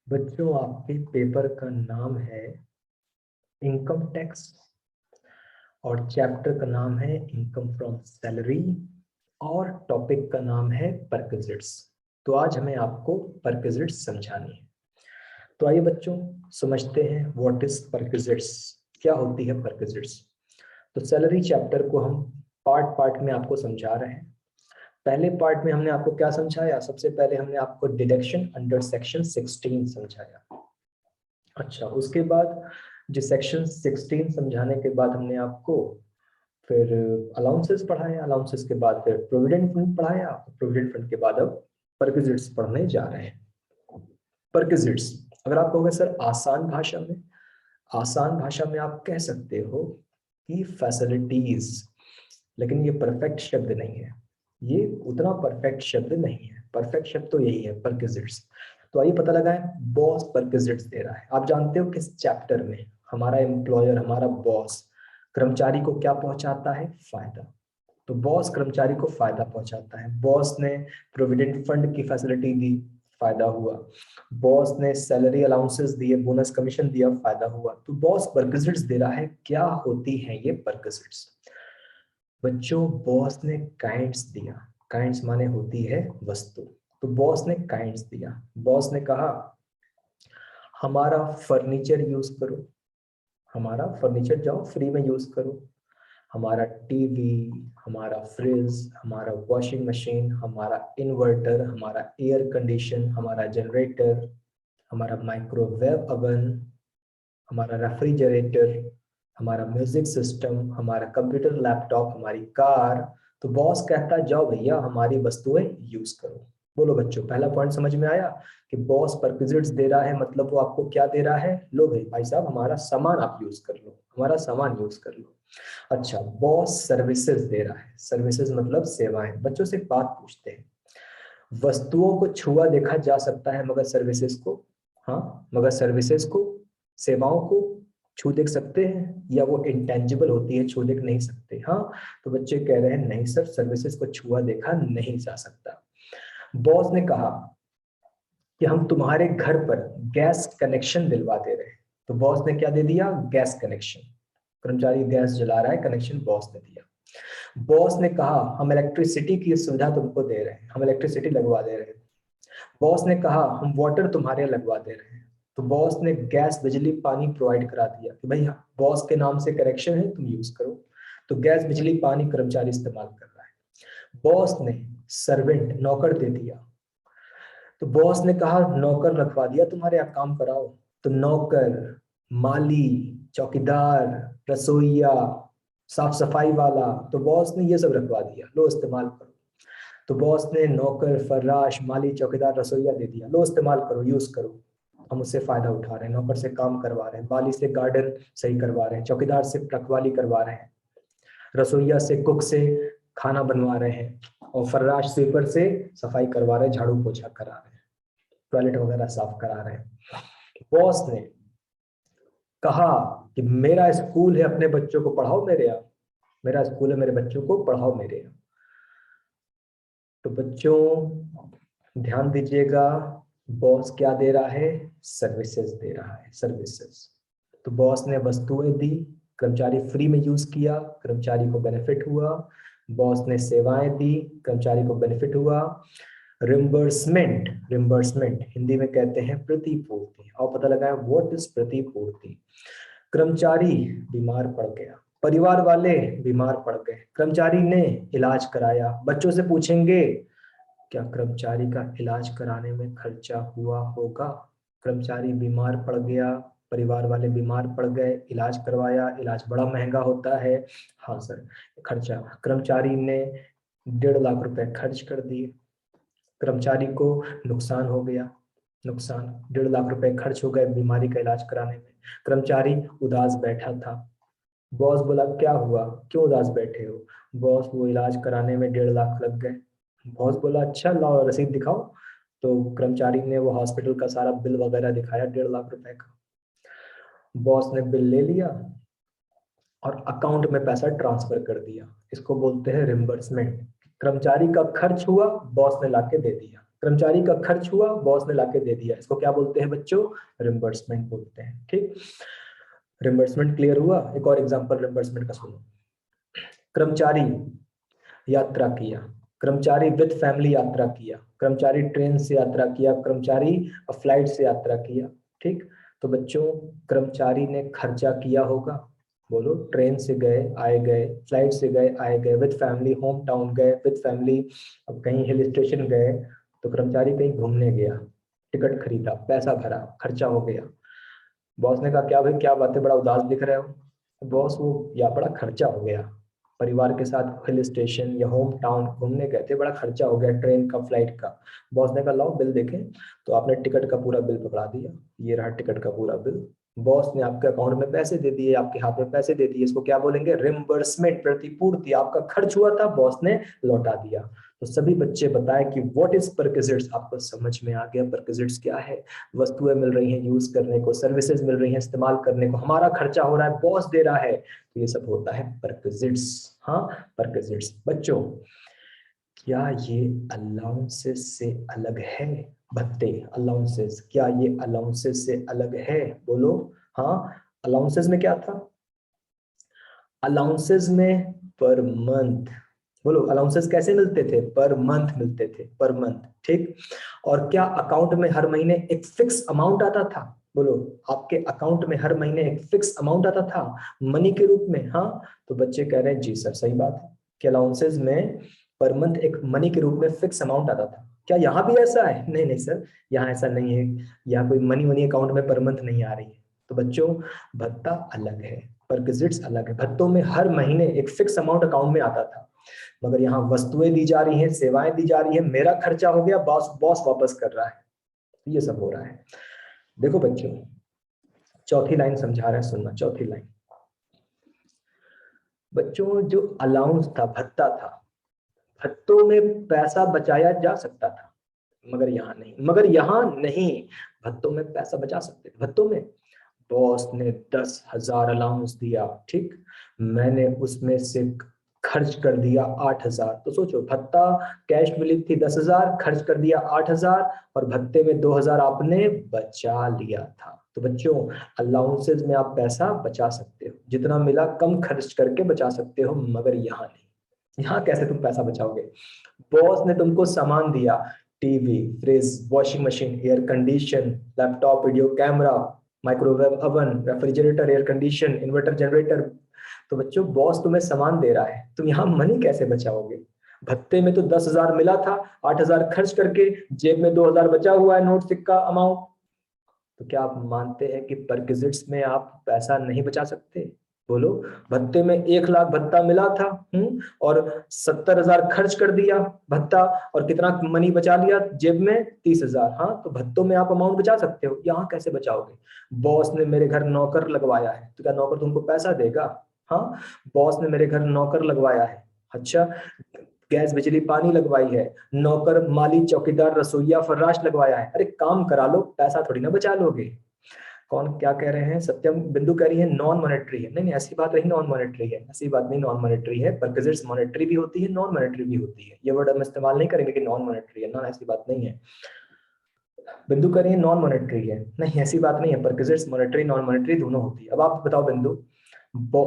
बच्चों, आपके पेपर का नाम है इनकम टैक्स और चैप्टर का नाम है इनकम फ्रॉम सैलरी और टॉपिक का नाम है परक्विजिट्स। तो आज हमें आपको परक्विजिट्स समझानी है। तो आइए बच्चों, समझते हैं व्हाट इज परक्विजिट्स, क्या होती है परक्विजिट्स। तो सैलरी चैप्टर को हम पार्ट पार्ट में आपको समझा रहे हैं। पहले पार्ट में हमने आपको क्या समझाया? सबसे पहले हमने आपको डिडक्शन अंडर सेक्शन 16 समझाया। अच्छा, उसके बाद जो सेक्शन 16 समझाने के बाद हमने आपको फिर अलाउंसेस पढ़ाया। अलाउंसेस के बाद फिर प्रोविडेंट फंड पढ़ाया। प्रोविडेंट फंड के बाद अब परक्विजिट्स पढ़ने जा रहे हैं। परक्विजिट्स, अगर आप कहोगे सर आसान भाषा में, आसान भाषा में आप कह सकते हो कि फैसिलिटीज, लेकिन ये परफेक्ट शब्द नहीं है। ये उतना परफेक्ट शब्द नहीं है। परफेक्ट शब्द तो यही है, परक्विजिट्स। तो आइए पता लगाएं, बॉस परक्विजिट्स दे रहा है। आप जानते हो किस चैप्टर में हमारा एम्प्लॉयर, हमारा बॉस कर्मचारी को क्या पहुंचाता है? फायदा। तो बॉस कर्मचारी को फायदा पहुंचाता है। बॉस ने प्रोविडेंट फंड की फैसिलिटी दी, फायदा हुआ। बॉस ने सैलरी अलाउंसेस दिए, बोनस कमीशन दिया, फायदा हुआ। तो बॉस परक्विजिट्स दे रहा है। क्या होती है ये परक्विजिट्स? बच्चों, बॉस ने काइंड्स दिया। काइंड्स माने होती है वस्तु। तो बॉस ने काइंड्स दिया। बॉस ने कहा हमारा फर्नीचर यूज करो, हमारा फर्नीचर जाओ फ्री में यूज करो। हमारा टीवी, हमारा फ्रिज, हमारा वॉशिंग मशीन, हमारा इन्वर्टर, हमारा एयर कंडीशन, हमारा जनरेटर, हमारा माइक्रोवेव अवन, हमारा रेफ्रिजरेटर, हमारा म्यूजिक सिस्टम, हमारा कंप्यूटर लैपटॉप, हमारी कार। तो बॉस कहता है जाओ भैया हमारी वस्तुएं यूज करो। बोलो बच्चों, पहला पॉइंट समझ में आया कि बॉस परक्विजिट्स दे रहा है, मतलब वो आपको क्या दे रहा है? लो भाई, भाई साहब हमारा सामान आप यूज कर लो, हमारा सामान यूज कर लो। अच्छा, बॉस सर्विसेज दे रहा है। सर्विसेज मतलब सेवाएं। बच्चों से एक बात पूछते हैं, वस्तुओं को छुआ देखा जा सकता है मगर सर्विसेज को, हाँ मगर सर्विसेज को, सेवाओं को छू देख सकते हैं या वो इंटेंजिबल होती है, छू देख नहीं सकते? हाँ। तो बच्चे कह रहे हैं नहीं सर, सर्विसेज को छुआ देखा नहीं जा सकता। बॉस ने कहा कि हम तुम्हारे घर पर गैस कनेक्शन दिलवा दे रहे हैं। तो बॉस ने क्या दे दिया? Gas connection. कर्मचारी गैस जला रहा है, कनेक्शन बॉस ने दिया। बॉस ने कहा हम इलेक्ट्रिसिटी की सुविधा तुमको दे रहे हैं, हम इलेक्ट्रिसिटी लगवा दे रहे हैं। बॉस ने कहा हम वाटर तुम्हारे यहाँ लगवा दे रहे हैं। तो बॉस ने गैस बिजली पानी प्रोवाइड करा दिया कि भाई बॉस के नाम से कनेक्शन है, तुम यूज करो। तो गैस बिजली पानी कर्मचारी इस्तेमाल कर रहा है। बॉस ने सर्वेंट नौकर दे दिया। तो बॉस ने कहा नौकर रखवा दिया तुम्हारे यहाँ, काम कराओ। तो नौकर, माली, चौकीदार, रसोईया, साफ सफाई वाला, तो बॉस ने ये सब रखवा दिया, लो इस्तेमाल करो। तो बॉस ने नौकर, फर्राश, माली, चौकीदार, रसोईया दे दिया, लो इस्तेमाल करो, यूज करो। हम उससे फायदा उठा रहे हैं, नौकर से काम करवा रहे हैं, माली से गार्डन सही करवा रहे हैं, चौकीदार से रखवाली करवा रहे हैं, रसोईया से, कुक से खाना बनवा रहे हैं, और फर्राश स्वीपर से सफाई करवा रहे हैं, झाड़ू पोछा करा रहे हैं, टॉयलेट वगैरह साफ करा रहे हैं। बॉस ने कहा कि मेरा स्कूल है, अपने बच्चों को पढ़ाओ मेरे यहाँ, मेरा स्कूल है, मेरे बच्चों को पढ़ाओ मेरे यहाँ। तो बच्चों ध्यान दीजिएगा, बॉस क्या दे रहा है? सर्विसेज दे रहा है, सर्विसेज। तो बॉस ने वस्तुएं दी, कर्मचारी फ्री में यूज किया, कर्मचारी को बेनिफिट हुआ। बॉस ने सेवाएं दी, कर्मचारी को बेनिफिट हुआ। रिम्बर्समेंट, रिम्बर्समेंट हिंदी में कहते हैं प्रतिपूर्ति। और पता लगाएं व्हाट इज प्रतिपूर्ति। कर्मचारी बीमार पड़ गया, परिवार वाले बीमार पड़ गए, कर्मचारी ने इलाज कराया। बच्चों से पूछेंगे क्या कर्मचारी का इलाज कराने में खर्चा हुआ होगा? कर्मचारी बीमार पड़ गया, परिवार वाले बीमार पड़ गए, इलाज करवाया, इलाज बड़ा महंगा होता है। हाँ सर, खर्चा। कर्मचारी ने 1.5 लाख रुपए खर्च कर दिए, कर्मचारी को नुकसान हो गया, नुकसान 1.5 लाख रुपए खर्च हो गए बीमारी का इलाज कराने में। कर्मचारी उदास बैठा था। बॉस बोला क्या हुआ, क्यों उदास बैठे हो? बॉस वो इलाज कराने में 1.5 लाख लग गए। बॉस बोला अच्छा लाओ रसीद दिखाओ। तो कर्मचारी ने वो हॉस्पिटल का सारा बिल वगैरह दिखाया 1.5 लाख रुपए का। बॉस ने बिल ले लिया और अकाउंट में पैसा ट्रांसफर कर दिया। इसको बोलते हैं रिम्बर्समेंट। कर्मचारी का खर्च हुआ, बॉस ने लाके दे दिया। कर्मचारी का खर्च हुआ, बॉस ने लाके दे दिया, इसको क्या बोलते हैं बच्चों? रिम्बर्समेंट बोलते हैं। ठीक, रिम्बर्समेंट क्लियर हुआ? एक और एग्जांपल रिम्बर्समेंट का सुनो। कर्मचारी यात्रा किया, कर्मचारी विद फैमिली यात्रा किया, कर्मचारी ट्रेन से यात्रा किया, कर्मचारी फ्लाइट से यात्रा किया। ठीक, तो बच्चों कर्मचारी ने खर्चा किया होगा, बोलो, ट्रेन से गए आए गए, फ्लाइट से गए आए गए, विद फैमिली होम टाउन गए, विद फैमिली अब कहीं हिल स्टेशन गए, तो कर्मचारी कहीं घूमने गया, टिकट खरीदा, पैसा भरा, खर्चा हो गया। बॉस ने कहा क्या भाई क्या बात है, बड़ा उदास दिख रहे हो? बॉस वो या बड़ा खर्चा हो गया, परिवार के साथ हिल स्टेशन या होम टाउन घूमने गए थे, बड़ा खर्चा हो गया ट्रेन का फ्लाइट का। बॉस ने कहा लाओ बिल देखें, तो आपने टिकट का पूरा बिल पकड़ा दिया, ये रहा टिकट का पूरा बिल। बॉस ने आपके अकाउंट में पैसे दे दिए, आपके हाथ में पैसे दे दिए, इसको क्या बोलेंगे? रिम्बर्समेंट, प्रतिपूर्ति। आपका खर्च हुआ था, बॉस ने लौटा दिया। तो सभी बच्चे बताएं कि व्हाट इज परक्विजिट्स। आपको समझ में आ गया परक्विजिट्स क्या है? वस्तुएं मिल रही हैं यूज करने को, सर्विसेज मिल रही हैं इस्तेमाल करने को, हमारा खर्चा हो रहा है, बॉस दे रहा है, तो ये सब होता है परक्विजिट्स। हाँ, परक्विजिट्स। बच्चों क्या ये अलाउंसेस से अलग है? भत्ते, अलाउंसेस, क्या ये अलाउंसेस से अलग है? बोलो हाँ। अलाउंसेस में क्या था? अलाउंसेस में पर मंथ, बोलो अलाउंसेस कैसे मिलते थे? पर मंथ मिलते थे, पर मंथ। ठीक, और क्या अकाउंट में हर महीने एक फिक्स अमाउंट आता था? बोलो, आपके अकाउंट में हर महीने एक फिक्स अमाउंट आता था मनी के रूप में? हाँ, तो बच्चे कह रहे हैं जी सर सही बात है कि अलाउंसेस में पर मंथ एक मनी के रूप में फिक्स अमाउंट आता था। क्या यहाँ भी ऐसा है? नहीं नहीं सर, यहाँ ऐसा नहीं है, यहाँ कोई मनी मनी अकाउंट में पर मंथ नहीं आ रही है। तो बच्चों भत्ता अलग है, परक्विजिट्स अलग है। भत्तों में हर महीने एक फिक्स अमाउंट अकाउंट में आता था, मगर यहाँ वस्तुएं दी जा रही हैं, सेवाएं दी जा रही है, मेरा खर्चा हो गया, बॉस बॉस वापस कर रहा है, ये सब हो रहा है। देखो बच्चों, चौथी लाइन समझा रहे हैं, सुनना चौथी लाइन। बच्चों जो अलाउंस था, भत्ता था, भत्तों में पैसा बचाया जा सकता था, मगर यहाँ नहीं, मगर यहाँ नहीं। भत्तों में पैसा बचा सकते थे, भत्तों में बॉस ने 10,000 अलाउंस दिया, ठीक, मैंने उसमें से खर्च कर दिया 8,000, तो सोचो भत्ता कैश मिली थी 10,000, खर्च कर दिया 8,000, और भत्ते में 2,000 आपने बचा लिया था। तो बच्चों अलाउंसेस में आप पैसा बचा सकते हो, जितना मिला कम खर्च करके बचा सकते हो, मगर यहाँ नहीं। यहाँ कैसे तुम पैसा बचाओगे? बॉस ने तुमको सामान दिया, TV, fridge, washing machine, air condition, laptop, video camera, microwave oven, refrigerator, air condition, inverter, generator. तो बच्चों बॉस तुम्हें सामान दे रहा है, तुम यहाँ मनी कैसे बचाओगे? भत्ते में तो 10,000 मिला था, 8,000 खर्च करके जेब में 2,000 बचा हुआ है, नोट सिक्का अमाउंट। तो क्या आप मानते हैं कि परक्विजिट्स में आप पैसा नहीं बचा सकते? बोलो, भत्ते में 1,00,000 भत्ता मिला था, और 70,000 खर्च कर दिया भत्ता, और कितना मनी बचा लिया जेब में? 30,000। हाँ, तो भत्तों में आप अमाउंट बचा सकते हो, यहाँ कैसे बचाओगे? बॉस ने मेरे घर नौकर लगवाया है, तो क्या नौकर तुमको पैसा देगा? हाँ, बॉस ने मेरे घर नौकर लगवाया है, अच्छा, गैस बिजली पानी लगवाई है, नौकर माली चौकीदार रसोईया फर्राश लगवाया है, अरे काम करा लो, पैसा थोड़ी ना बचा लोगे। कौन क्या कह रहे हैं? सत्यम बिंदु कह रही है नॉन मॉनेटरी है। नहीं नहीं, ऐसी बात नहीं, नॉन मॉनेटरी है, ऐसी बात नहीं, नॉन मॉनेटरी है। परक्विजिट्स मॉनेटरी भी होती है, नॉन मॉनेटरी भी होती है, ये वर्ड हम इस्तेमाल नहीं करेंगे कि नॉन मॉनेटरी है ना, ऐसी बात नहीं है। बिंदु कह रही है नॉन मॉनेटरी है, नहीं ऐसी बात नहीं है, परक्विजिट्स मॉनेटरी नॉन मॉनेटरी दोनों होती है। अब आप बताओ बिंदु,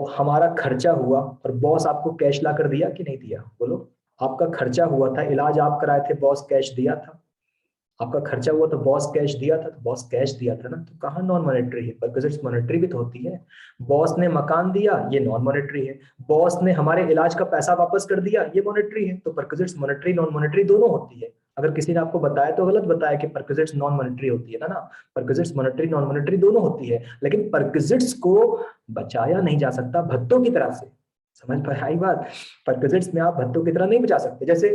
हमारा खर्चा हुआ और बॉस आपको कैश ला कर दिया कि नहीं दिया? बोलो, आपका खर्चा हुआ था, इलाज आप कराए थे, बॉस कैश दिया था? आपका खर्चा हुआ तो बॉस कैश दिया था, तो बॉस कैश दिया था ना, तो कहाँ नॉन मॉनेटरी है? परक्विजिट्स मॉनेटरी भी तो होती है। बॉस ने मकान दिया, ये नॉन मॉनेटरी है। बॉस ने हमारे इलाज का पैसा वापस कर दिया, ये मॉनेटरी है। तो परक्विजिट्स मॉनेटरी नॉन मॉनेटरी दोनों होती है। अगर किसी ने आपको बताया तो गलत बताया कि परक्विजिट्स नॉन मॉनेटरी होती है ना, परक्विजिट्स मॉनेटरी नॉन मॉनेटरी दोनों होती है, लेकिन परक्विजिट्स को बचाया नहीं जा सकता भत्तों की तरह से। समझ पर आई बात? परक्विजिट्स में आप भत्तों की तरह नहीं बचा सकते। जैसे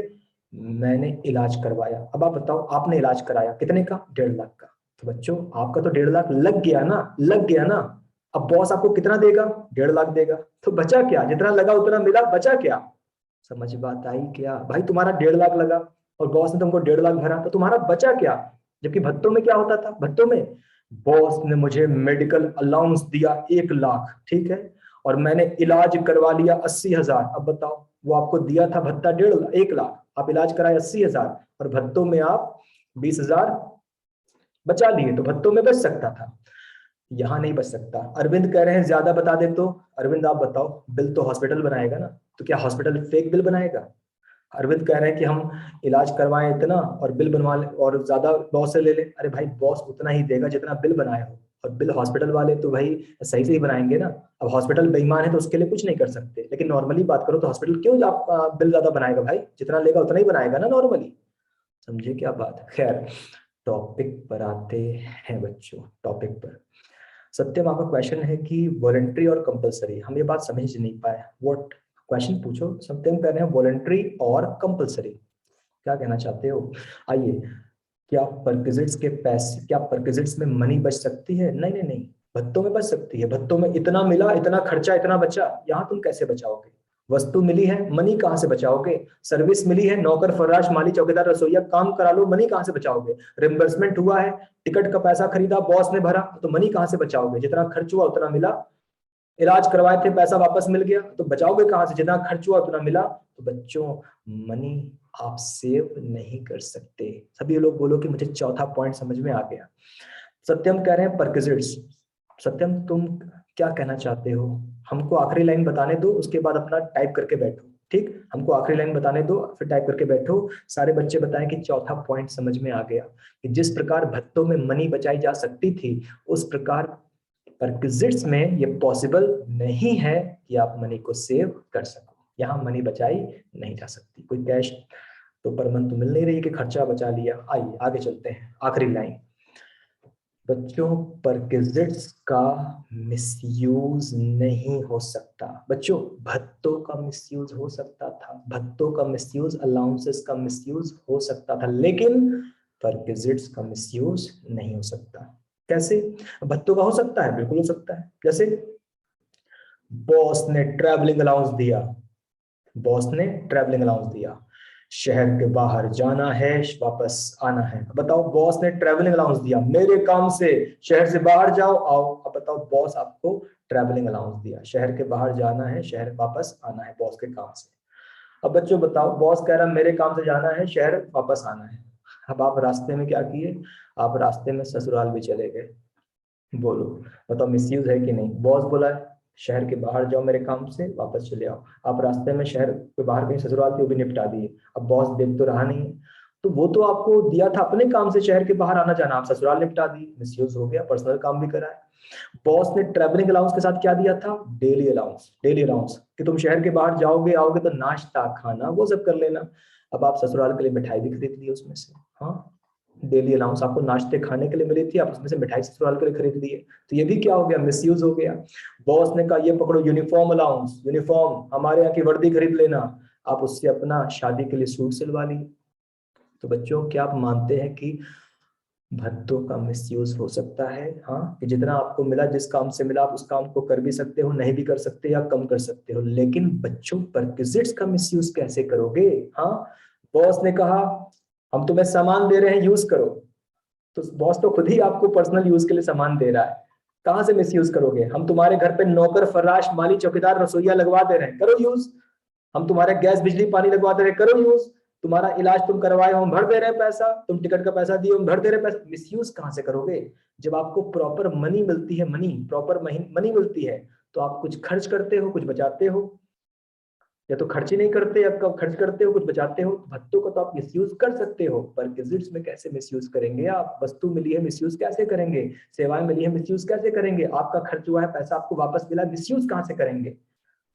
मैंने इलाज करवाया, अब आप बताओ, आपने इलाज कराया कितने का? 1.5 लाख का। तो बच्चों आपका तो 1.5 लाख लग गया ना, लग गया ना। अब बॉस आपको कितना देगा? 1.5 लाख देगा, तो बचा क्या? जितना लगा उतना मिला, बचा क्या? समझ बात आई क्या भाई? तुम्हारा 1.5 लाख लगा और बॉस ने तुमको 1.5 लाख भरा, तो तुम्हारा बचा क्या? जबकि भत्तों में क्या होता था? भत्तों में बॉस ने मुझे मेडिकल अलाउंस दिया 1 लाख, ठीक है, और मैंने इलाज करवा लिया 80,000। अब बताओ, वो आपको दिया था भत्ता 1.5 लाख, 1 लाख, आप इलाज कराए 80,000 और भत्तों में आप 20,000 बचा लिए, तो भत्तों में बच सकता था, यहां नहीं बच सकता। अरविंद कह रहे हैं ज्यादा बता दे, तो अरविंद आप बताओ, बिल तो हॉस्पिटल बनाएगा ना, तो क्या हॉस्पिटल फेक बिल बनाएगा? अरविंद कह रहे हैं कि हम इलाज करवाएं इतना और बिल बनवा ले और ज्यादा बॉस से ले ले। अरे भाई, बॉस उतना ही देगा जितना बिल बनाए हो, और बिल हॉस्पिटल वाले तो भाई सही से ही बनाएंगे ना। अब हॉस्पिटल बेईमान है तो उसके लिए कुछ नहीं कर सकते, लेकिन नॉर्मली बात करो तो हॉस्पिटल क्यों आप बिल ज्यादा बनाएगा भाई? जितना लेगा उतना ही बनाएगा ना नॉर्मली। समझे क्या बात? खैर, टॉपिक पर आते हैं बच्चों, टॉपिक पर। सत्यम, आपका क्वेश्चन है कि वॉलंटरी और कंपलसरी, हम ये बात समझ नहीं पाए, व्हाट क्वेश्चन पूछो। सत्यम कह रहे हैं वॉलंटरी और कंपलसरी, क्या कहना चाहते हो? आइए, क्या परक्विजिट्स के पैसे, क्या परक्विजिट्स में मनी बच सकती है? नहीं नहीं नहीं, भत्तों में बच सकती है। भत्तों में इतना मिला, इतना खर्चा, इतना बचा, यहाँ तुम कैसे बचाओगे? वस्तु मिली है, मनी कहाँ से बचाओगे? सर्विस मिली है, नौकर फर्राश माली चौकीदार रसोईया काम करा लो, मनी कहाँ से बचाओगे? रिम्बर्समेंट हुआ है, टिकट का पैसा खरीदा, बॉस ने भरा, तो मनी कहाँ से बचाओगे? जितना खर्च हुआ उतना मिला। इलाज करवाए थे, पैसा वापस मिल गया, तो बचाओगे कहाँ से? जितना खर्च हुआ उतना मिला। तो बच्चों, मनी आप सेव नहीं कर सकते। सभी लोग बोलो कि मुझे चौथा पॉइंट समझ में आ गया। सत्यम कह रहे हैं परक्विजिट्स। सत्यम, तुम क्या कहना चाहते हो? हमको आखिरी लाइन बताने दो, उसके बाद अपना टाइप करके बैठो, ठीक? हमको आखिरी लाइन बताने दो, फिर टाइप करके बैठो। सारे बच्चे बताएं कि चौथा पॉइंट समझ में आ गया, कि जिस प्रकार भत्तों में मनी बचाई जा सकती थी, उस प्रकार परक्विजिट्स में ये पॉसिबल नहीं है कि आप मनी को सेव कर सको। यहाँ मनी बचाई नहीं जा सकती। कोई कैश तो परमन तो मिल नहीं रही कि खर्चा बचा लिया। आइए आगे चलते हैं, आखिरी लाइन। बच्चों, परक्विजिट्स का मिसयूज नहीं हो सकता। बच्चों, भत्तों का मिसयूज हो सकता था, भत्तों का मिसयूज, अलाउंसेस का मिसयूज हो सकता था, लेकिन परक्विजिट्स का मिसयूज नहीं हो सकता। कैसे? भत्तों का हो सकता है, बिल्कुल हो सकता है। जैसे बॉस ने ट्रैवलिंग अलाउंस दिया, बॉस ने ट्रैवलिंग अलाउंस दिया, शहर के बाहर जाना है, वापस आना है। बताओ, बॉस ने ट्रैवलिंग अलाउंस दिया, मेरे काम से शहर से बाहर जाओ आओ। अब बताओ, बॉस आपको ट्रैवलिंग अलाउंस दिया, शहर के बाहर जाना है, शहर वापस आना है बॉस के काम से। अब बच्चों बताओ, बॉस कह रहा है मेरे काम से जाना है, शहर वापस आना है। अब आप रास्ते में क्या किए? आप रास्ते में ससुराल भी चले गए। बोलो, बताओ मिसयूज है कि नहीं? बॉस बोला है शहर के बाहर जाओ मेरे काम से, वापस चले आओ। आप रास्ते में शहर के बाहर कहीं ससुराल थे, वो भी निपटा दिए। अब बॉस देख तो रहा नहीं, तो वो तो आपको दिया था अपने काम से शहर के बाहर आना जाना, आप ससुराल निपटा दिए, मिसयूज हो गया, पर्सनल काम भी करा है। बॉस ने ट्रेवलिंग अलाउंस के साथ क्या दिया था? डेली अलाउंस, डेली अलाउंस, कि तुम शहर के बाहर जाओगे आओगे तो नाश्ता खाना वो सब कर लेना। अब आप ससुराल के लिए मिठाई भी खरीद ली उसमें से, हाँ, डेली अलाउंस आपको नाश्ते खाने के लिए मिली थी, आप उसमें से मिठाई ससुराल के लिए खरीद लिए, तो ये भी क्या हो गया? मिसयूज हो गया। बॉस ने कहा ये पकड़ो यूनिफॉर्म अलाउंस, यूनिफॉर्म हमारे यहाँ की वर्दी खरीद लेना, आप उससे अपना शादी के लिए सूट सिलवा ली। तो बच्चों, क्या आप मानते हैं कि भत्तों का मिसयूज हो सकता है? हाँ, कि जितना आपको मिला, जिस काम से मिला, आप उस काम को कर भी सकते हो, नहीं भी कर सकते या कम कर सकते हो, लेकिन बच्चों परक्विजिट्स का मिसयूज कैसे करोगे? हाँ, बॉस ने कहा हम तुम्हें सामान दे रहे हैं, यूज करो, तो बॉस तो खुद ही आपको पर्सनल यूज के लिए सामान दे रहा है, कहां से मिसयूज करोगे? हम तुम्हारे घर पे नौकर फर्राश माली चौकीदार रसोईया लगवा दे रहे हैं, करो यूज। हम तुम्हारे गैस बिजली पानी लगवा दे रहे हैं, करो यूज। तुम्हारा इलाज तुम करवाए हो, हम भर दे रहे हैं पैसा, तुम टिकट का पैसा दिए, हम भर दे रहे हैं पैसा। मिसयूज कहां से करोगे? जब आपको प्रॉपर मनी मिलती है, मनी प्रॉपर मनी मिलती है, तो आप कुछ खर्च करते हो, कुछ बचाते हो, या तो खर्च ही नहीं करते या कब खर्च करते हो, कुछ बचाते हो। भत्तों का तो आप मिसयूज कर सकते हो, पर परक्विजिट्स में कैसे मिसयूज करेंगे आप? वस्तु मिली है, मिसयूज कैसे करेंगे? सेवाएं मिली है, मिसयूज कैसे करेंगे? आपका खर्च हुआ है, पैसा आपको वापस मिला, मिसयूज कहां से करेंगे?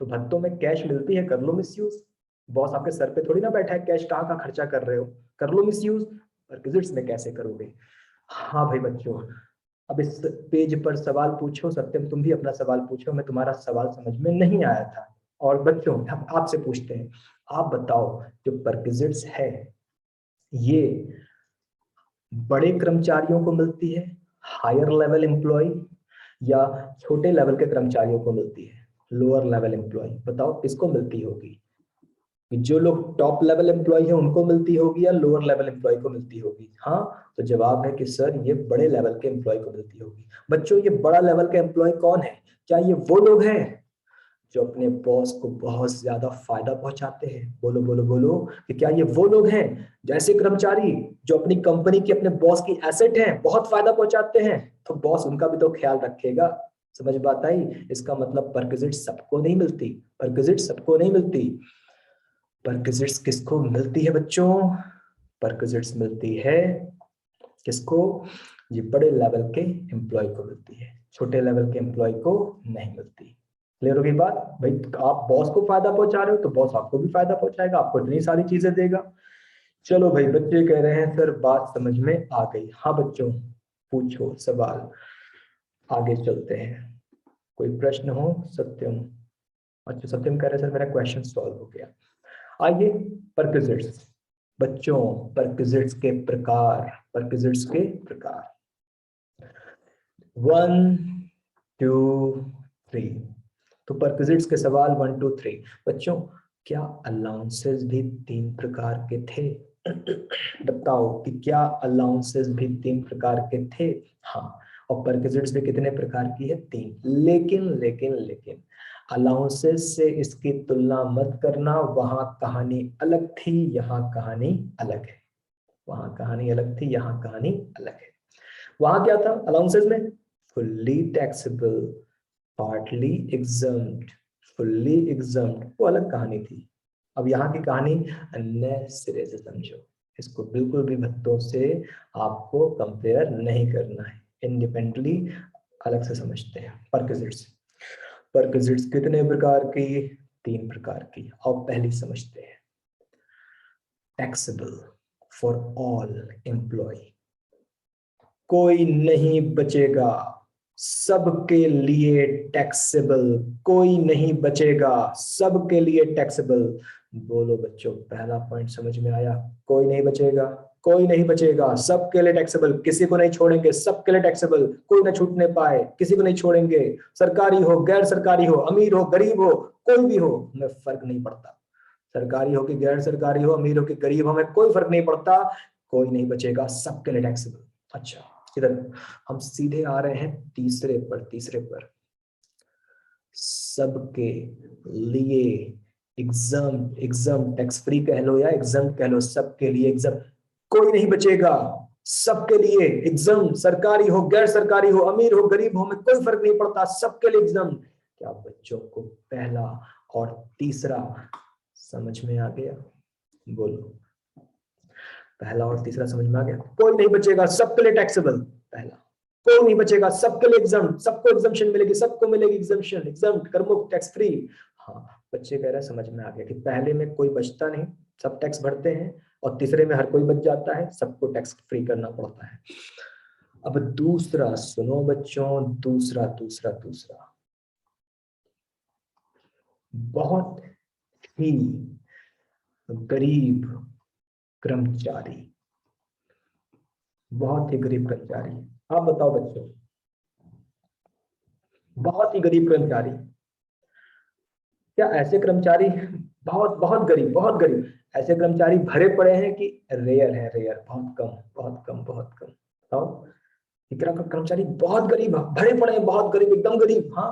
तो भत्तों में कैश मिलती है, कर लो मिसयूज। बॉस आपके सर पे थोड़ी ना बैठा है, कैश कहाँ का खर्चा कर रहे हो, कर लो मिसयूज। परक्विजिट्स में कैसे करोगे? हाँ भाई बच्चों, अब इस पेज पर सवाल पूछो। सत्यम, तुम भी अपना सवाल पूछो, मैं तुम्हारा सवाल समझ में नहीं आया था। और बच्चों, हम आपसे पूछते हैं, आप बताओ, जो परक्विजिट्स है ये बड़े कर्मचारियों को मिलती है, हायर लेवल एम्प्लॉय, या छोटे लेवल के कर्मचारियों को मिलती है, लोअर लेवल एम्प्लॉय? बताओ किसको मिलती होगी? कि जो लोग टॉप लेवल एम्प्लॉय है उनको मिलती होगी या लोअर लेवल एम्प्लॉय को मिलती होगी? हाँ, तो जवाब है कि सर ये बड़े लेवल के एम्प्लॉय को मिलती होगी। बच्चों, ये बड़ा लेवल का एम्प्लॉय कौन है? क्या ये वो लोग हैं जो अपने बॉस को बहुत ज्यादा फायदा पहुंचाते हैं? बोलो बोलो बोलो कि क्या ये वो लोग हैं, जैसे कर्मचारी जो अपनी कंपनी की, अपने बॉस की एसेट हैं, बहुत फायदा पहुंचाते हैं, तो बॉस उनका भी तो ख्याल रखेगा। समझ बात आई? इसका मतलब परक्विजिट सबको नहीं मिलती, परक्विजिट सबको नहीं मिलती। परक्विजिट्स किसको मिलती है बच्चों? परक्विजिट्स मिलती है किसको? ये बड़े लेवल के एम्प्लॉय को मिलती है, छोटे लेवल के एम्प्लॉय को नहीं मिलती। क्लियर हो गई बात? भाई आप बॉस को फायदा पहुंचा रहे हो तो बॉस आपको भी फायदा पहुंचाएगा, आपको इतनी सारी चीजें देगा। चलो भाई, बच्चे कह रहे हैं सर बात समझ में आ गई। हाँ बच्चों, पूछो सवाल, आगे चलते हैं। कोई प्रश्न हो? सत्यम, अच्छा सत्यम कह रहे हैं सर मेरा क्वेश्चन सॉल्व हो गया। आइए, परक्विजिट्स बच्चों, परक्विजिट्स के प्रकार, परक्विजिट्स के प्रकार 1 2 3। तो परक्विजिट्स के सवाल 1 2 3। बच्चों, क्या अलाउंसेस भी 3 प्रकार के थे? बताओ कि क्या अलाउंसेस भी 3 प्रकार के थे? हाँ। और परक्विजिट्स भी कितने प्रकार की है? 3। लेकिन लेकिन लेकिन अलाउंसेस से इसकी तुलना मत करना, वहां कहानी अलग थी, यहाँ कहानी अलग है। वहां कहानी अलग थी, यहाँ कहानी अलग है। वहां क्या था अलाउंसेस में? Fully taxable, partly exempt, fully exempt, वो अलग कहानी थी। अब यहाँ की कहानी नए सिरे से समझो, इसको बिल्कुल भी भत्तों से आपको कंपेयर नहीं करना है, इंडिपेंडेंटली अलग से समझते हैं। परक्विजिट्स, परक्विजिट्स कितने प्रकार की? 3 प्रकार की। और पहली समझते हैं, टैक्सेबल फॉर ऑल एम्प्लॉय, कोई नहीं बचेगा, सबके लिए टैक्सेबल, कोई नहीं बचेगा, सबके लिए टैक्सेबल। बोलो बच्चों, पहला पॉइंट समझ में आया? कोई नहीं बचेगा, कोई नहीं बचेगा, सबके लिए टैक्सेबल, किसी को नहीं छोड़ेंगे, सबके लिए टैक्सेबल, कोई ना छूटने पाए, किसी को नहीं छोड़ेंगे। सरकारी हो, गैर सरकारी हो, अमीर हो, गरीब हो, कोई भी हो, हमें फर्क नहीं पड़ता। सरकारी हो कि गैर सरकारी हो, अमीर हो कि गरीब हो, हमें कोई फर्क नहीं पड़ता, कोई नहीं बचेगा, सबके लिए टैक्सेबल। अच्छा, इधर हम सीधे आ रहे हैं तीसरे पर, तीसरे पर, सबके लिए एग्जाम, एग्जाम टैक्स फ्री कह लो या एग्जाम कह लो, सबके लिए एग्जाम, कोई नहीं बचेगा, सबके लिए एग्जाम, सरकारी हो, गैर सरकारी हो, अमीर हो, गरीब हो, में कोई फर्क नहीं पड़ता, सबके लिए एग्जाम। क्या बच्चों को पहला और तीसरा समझ में आ गया? बोलो, पहला और तीसरा समझ में आ गया? कोई नहीं बचेगा, सबके लिए टैक्सेबल, पहला। कोई नहीं बचेगा, सबके लिए एग्जाम, सबको एग्जाम्पशन मिलेगी, सबको मिलेगी एग्जाम्पशन, एग्जाम करमुक्त, टैक्स फ्री। हाँ, बच्चे कह रहे हैं समझ में आ गया कि पहले में कोई बचता नहीं, सब टैक्स भरते हैं, और तीसरे में हर कोई बच जाता है, सबको टैक्स फ्री करना पड़ता है। अब दूसरा सुनो बच्चों, दूसरा दूसरा दूसरा, बहुत ही गरीब कर्मचारी, बहुत ही गरीब कर्मचारी। आप बताओ बच्चों, बहुत ही गरीब कर्मचारी, क्या ऐसे कर्मचारी, बहुत बहुत गरीब, बहुत गरीब, ऐसे कर्मचारी भरे पड़े हैं कि रेयर है? रेयर, बहुत कम, बहुत कम, बहुत कम। बताओ, इतना का कर्मचारी बहुत गरीब भरे पड़े हैं, बहुत गरीब, एकदम गरीब। हाँ,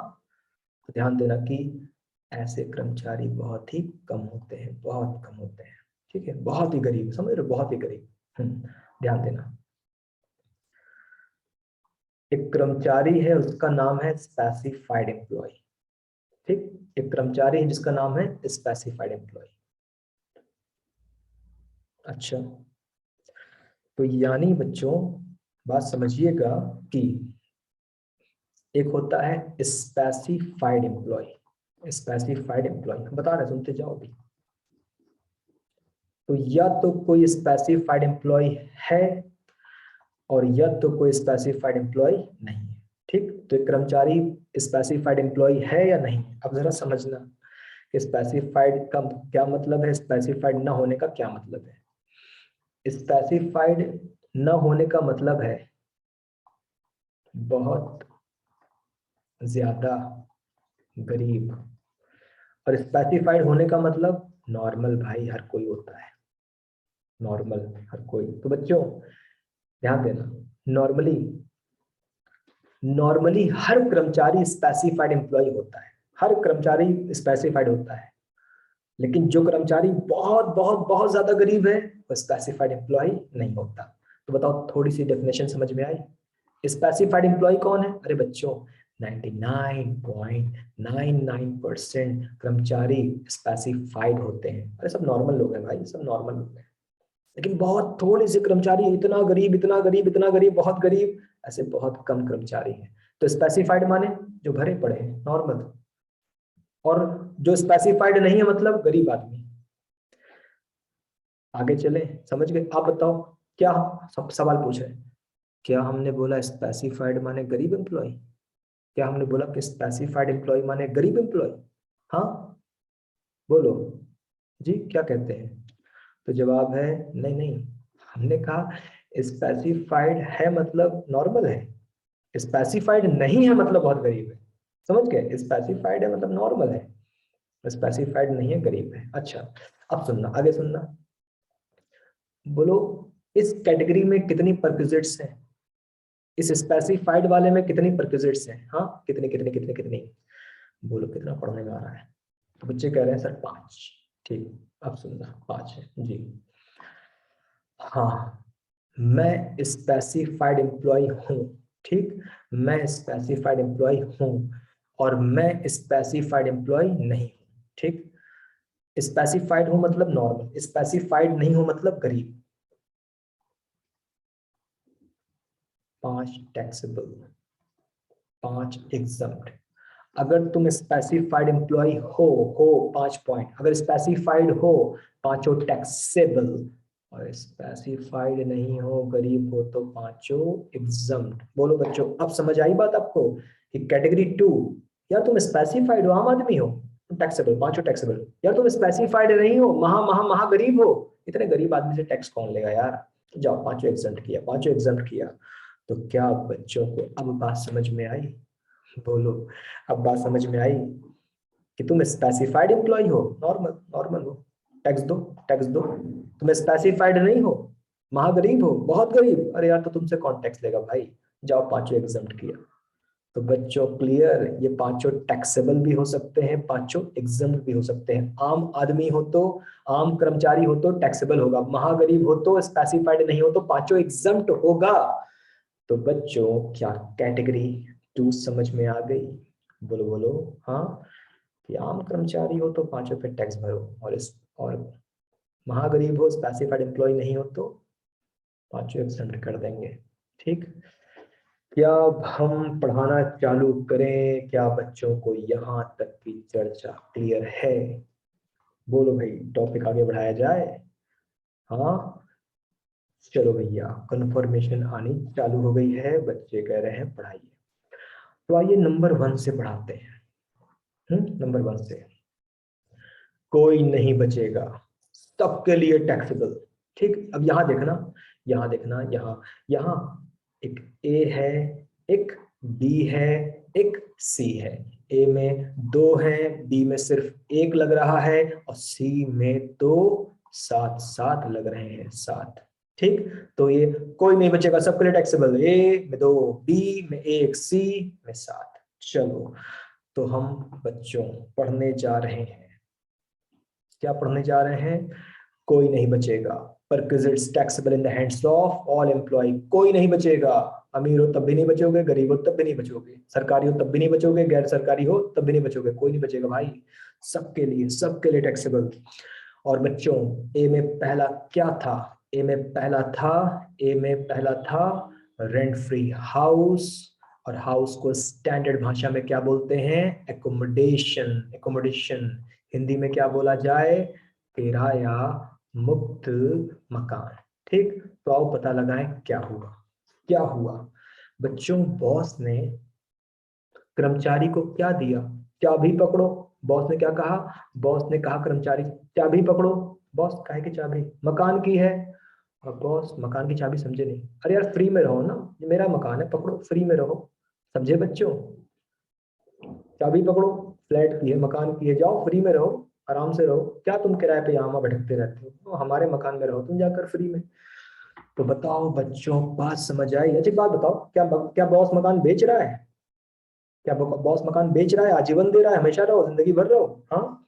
तो ध्यान देना कि ऐसे कर्मचारी बहुत ही कम होते हैं, बहुत कम होते हैं। ठीक है, बहुत ही गरीब, समझ रहे हो, बहुत ही गरीब। ध्यान देना, एक कर्मचारी है, उसका नाम है स्पेसिफाइड एम्प्लॉय। ठीक, एक कर्मचारी है जिसका नाम है स्पेसिफाइड एम्प्लॉय। अच्छा, तो यानी बच्चों बात समझिएगा कि एक होता है स्पेसिफाइड एम्प्लॉय, स्पेसिफाइड एम्प्लॉय बता रहे, सुनते जाओ भी। तो या तो कोई स्पेसिफाइड एम्प्लॉय है, और या तो कोई स्पेसिफाइड एम्प्लॉय नहीं है। ठीक, तो एक कर्मचारी स्पेसिफाइड एम्प्लॉय है या नहीं? अब जरा समझना कि स्पेसिफाइड का क्या मतलब है, स्पेसिफाइड ना होने का क्या मतलब है। स्पेसिफाइड न होने का मतलब है बहुत ज्यादा गरीब, और स्पेसिफाइड होने का मतलब नॉर्मल, भाई हर कोई होता है, नॉर्मल हर कोई। तो बच्चों ध्यान देना, नॉर्मली, नॉर्मली हर कर्मचारी स्पेसिफाइड एम्प्लॉय होता है, हर कर्मचारी स्पेसिफाइड होता है, लेकिन जो कर्मचारी बहुत बहुत बहुत ज्यादा गरीब है वो स्पेसिफाइड एम्प्लॉय नहीं होता। तो बताओ, थोड़ी सी डेफिनेशन समझ में आई? स्पेसिफाइड एम्प्लॉय कौन है? अरे बच्चों, 99.99% कर्मचारी स्पेसिफाइड होते हैं। अरे सब नॉर्मल लोग हैं भाई, सब नॉर्मल लोग हैं, लेकिन बहुत थोड़े से कर्मचारी इतना गरीब, इतना गरीब, इतना गरीब, बहुत गरीब, ऐसे बहुत कम कर्मचारी हैं। तो स्पेसिफाइड माने जो भरे पड़े हैं, नॉर्मल। और जो स्पेसिफाइड नहीं है मतलब गरीब आदमी। आगे चले, समझ गए? आप बताओ, क्या सब सवाल पूछ रहे हैं? क्या हमने बोला स्पेसिफाइड माने गरीब एम्प्लॉय? क्या हमने बोला कि स्पेसिफाइड एम्प्लॉय माने गरीब एम्प्लॉय? हाँ, बोलो जी, क्या कहते हैं? तो जवाब है नहीं नहीं, हमने कहा स्पेसिफाइड है मतलब नॉर्मल है, स्पेसिफाइड नहीं है मतलब बहुत गरीब है। समझ गए? स्पेसिफाइड है मतलब नॉर्मल है, स्पेसिफाइड नहीं है गरीब है। अच्छा, अब सुनना, आगे सुनना। बोलो, इस कैटेगरी में कितनी परक्विजिट्स हैं? इस स्पेसिफाइड वाले में कितनी परक्विजिट्स हैं? हाँ, कितनी कितनी कितनी कितनी? बोलो कितना पढ़ने में आ रहा है? तो बच्चे कह रहे हैं सर 5। ठीक, अब सुनना, 5 है जी। हाँ, मैं स्पेसिफाइड एम्प्लॉय हूँ, ठीक, मैं स्पेसिफाइड एम्प्लॉय हूँ, और मैं स्पेसिफाइड एम्प्लॉय नहीं हूँ, ठीक। स्पेसिफाइड हूँ मतलब नॉर्मल, स्पेसिफाइड नहीं हूँ मतलब गरीब। 5 टैक्सेबल, 5 एग्जम्प्ट। अगर तुम स्पेसिफाइड एम्प्लॉय हो 5 पॉइंट, अगर स्पेसिफाइड हो पांचों टैक्सेबल, और स्पेसिफाइड नहीं हो, गरीब हो, तो पांचों एग्जम्प्ट। बोलो बच्चों, अब समझ आई बात आपको कि कैटेगरी 2, यार तुम स्पेसिफाइड हो, आम आदमी हो, टैक्सेबल, पांचों टैक्सेबल। यार तुम स्पेसिफाइड नहीं हो, महा महा महा गरीब हो, इतने गरीब आदमी से टैक्स कौन लेगा यार? जाओ, पांचों एग्जम्प्ट किया, पांचों एग्जम्प्ट किया। तो क्या बच्चों को अब बात समझ में आई? बोलो, अब बात समझ में आई कि तुम स्पेसिफाइड एम्प्लॉय हो, नॉर्मल नॉर्मल हो, टैक्स दो, टैक्स दो। तुम स्पेसिफाइड नहीं हो, महागरीब हो, बहुत गरीब, अरे यार तो तुमसे कौन टैक्स लेगा भाई? जाओ, पांचों एग्जम्प्ट किया। तो बच्चों क्लियर, ये पांचों टैक्सेबल भी हो सकते हैं, पांचों एग्जम्प्ट भी हो सकते हैं। आम आदमी हो तो, आम कर्मचारी हो तो टैक्सेबल होगा, महागरीब हो तो, स्पेसिफाइड नहीं हो तो पांचों एग्जम्प्ट होगा। तो बच्चों, क्या कैटेगरी 2 समझ में आ गई? बोलो बोलो, हाँ। कि आम कर्मचारी हो तो पांचों पे टैक्स भरो, और महागरीब हो, स्पेसिफाइड एम्प्लॉय नहीं हो तो पांचों एब्सेंट कर देंगे। ठीक, क्या अब हम पढ़ाना चालू करें? क्या बच्चों को यहाँ तक की चर्चा क्लियर है? बोलो भाई, टॉपिक आगे बढ़ाया जाए? हाँ, चलो भैया, कंफर्मेशन आनी चालू हो गई है, बच्चे कह रहे हैं पढ़ाइए। तो आइए नंबर 1 से पढ़ाते हैं। नंबर 1 से, कोई नहीं बचेगा, सबके लिए टैक्सेबल। ठीक, अब यहाँ देखना, यहाँ देखना, यहाँ यहाँ एक ए है, एक बी है, एक सी है। ए में 2 है, बी में सिर्फ 1 लग रहा है, और सी में तो 7 7 लग रहे हैं, 7। ठीक, तो ये कोई नहीं बचेगा, सबके लिए टैक्सेबल। ए में 2, बी में 1, सी में 7। चलो, तो हम बच्चों पढ़ने जा रहे हैं। क्या पढ़ने जा रहे हैं? कोई नहीं बचेगा, perquisites taxable in the hands of all employ. कोई नहीं बचेगा, अमीर हो तब भी नहीं बचोगे, गरीब हो तब भी नहीं बचोगे, सरकारी हो तब भी नहीं बचोगे, गैर सरकारी हो तब भी नहीं बचोगे, कोई नहीं बचेगा भाई, सबके लिए टैक्सेबल। और बच्चों, ए में पहला क्या था? ए में पहला था, ए में पहला था रेंट फ्री हाउस। और हाउस को स्टैंडर्ड भाषा में क्या बोलते हैं? एकोमोडेशन। एकोमोडेशन हिंदी में क्या बोला जाए? किराया मुक्त मकान। ठीक, तो आओ पता लगाएं क्या हुआ। क्या हुआ बच्चों? बॉस ने कर्मचारी को क्या दिया? चाबी पकड़ो। बॉस ने क्या कहा? बॉस ने कहा कर्मचारी चाबी पकड़ो। बॉस काहे की चाबी? मकान की है। और बॉस मकान की चाबी समझे नहीं? अरे यार फ्री में रहो ना, ये मेरा मकान है, पकड़ो, फ्री में रहो। समझे बच्चों? चाबी पकड़ो, फ्लैट की है, मकान की है, जाओ फ्री में रहो, आराम से रहो। क्या तुम किराए पे यहाँ भटकते रहते हो? तो हमारे मकान में रहो तुम जाकर फ्री में। तो बताओ बच्चों, बात समझ आई? अच्छी बात बताओ, क्या क्या बॉस मकान बेच रहा है? क्या बॉस मकान बेच रहा है, आजीवन दे रहा है, हमेशा रहो, जिंदगी भर रहो? हाँ,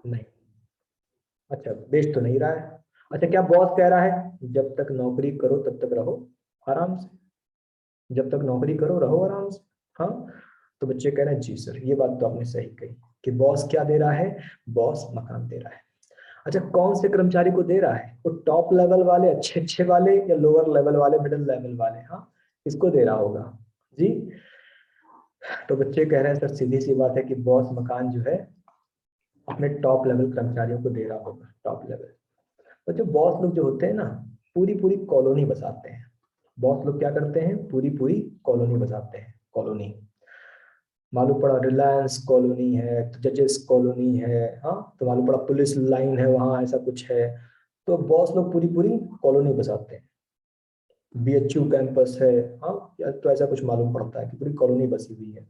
नहीं। अच्छा, बेच तो नहीं रहा है। अच्छा, क्या बॉस कह रहा है जब तक नौकरी करो तब तक रहो आराम से, जब तक नौकरी करो रहो आराम से? हाँ। तो बच्चे कह रहे हैं जी सर, ये बात तो आपने सही कही कि बॉस क्या दे रहा है, बॉस मकान दे रहा है। अच्छा, कौन से कर्मचारी को दे रहा है, वो टॉप लेवल वाले अच्छे अच्छे वाले या लोअर लेवल वाले, मिडिल लेवल वाले? हाँ, किसको दे रहा होगा जी? तो बच्चे कह रहे हैं सर सीधी सी बात है कि बॉस मकान जो है अपने टॉप लेवल कर्मचारियों को दे रहा होगा, टॉप लेवल। तो जो बॉस लोग जो होते हैं ना, पूरी पूरी कॉलोनी बसाते हैं। बॉस लोग क्या करते हैं, पूरी पूरी कॉलोनी बसाते हैं, कॉलोनी। मालूम पड़ा रिलायंस कॉलोनी है, तो जजेस कॉलोनी है, हाँ, तो मालूम पड़ा पुलिस लाइन है वहां, ऐसा कुछ है। तो बॉस लोग पूरी पूरी कॉलोनी बसाते हैं। बीएचयू कैंपस है, हाँ, तो ऐसा कुछ मालूम पड़ता है कि पूरी कॉलोनी बसी हुई है।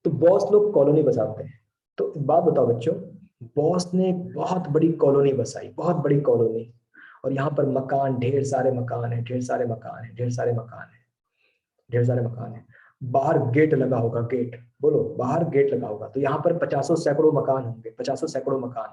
तो बॉस लोग कॉलोनी बसाते हैं। तो एक बात बताओ बच्चों, बॉस ने एक बहुत बड़ी कॉलोनी बसाई, बहुत बड़ी कॉलोनी, और यहाँ पर मकान, ढेर सारे मकान है, ढेर सारे मकान है, ढेर सारे मकान है, ढेर सारे मकान है। बाहर गेट लगा होगा, गेट, बोलो, बाहर गेट लगा होगा। तो यहाँ पर पचासों सैकड़ों मकान होंगे, पचासों सैकड़ों मकान।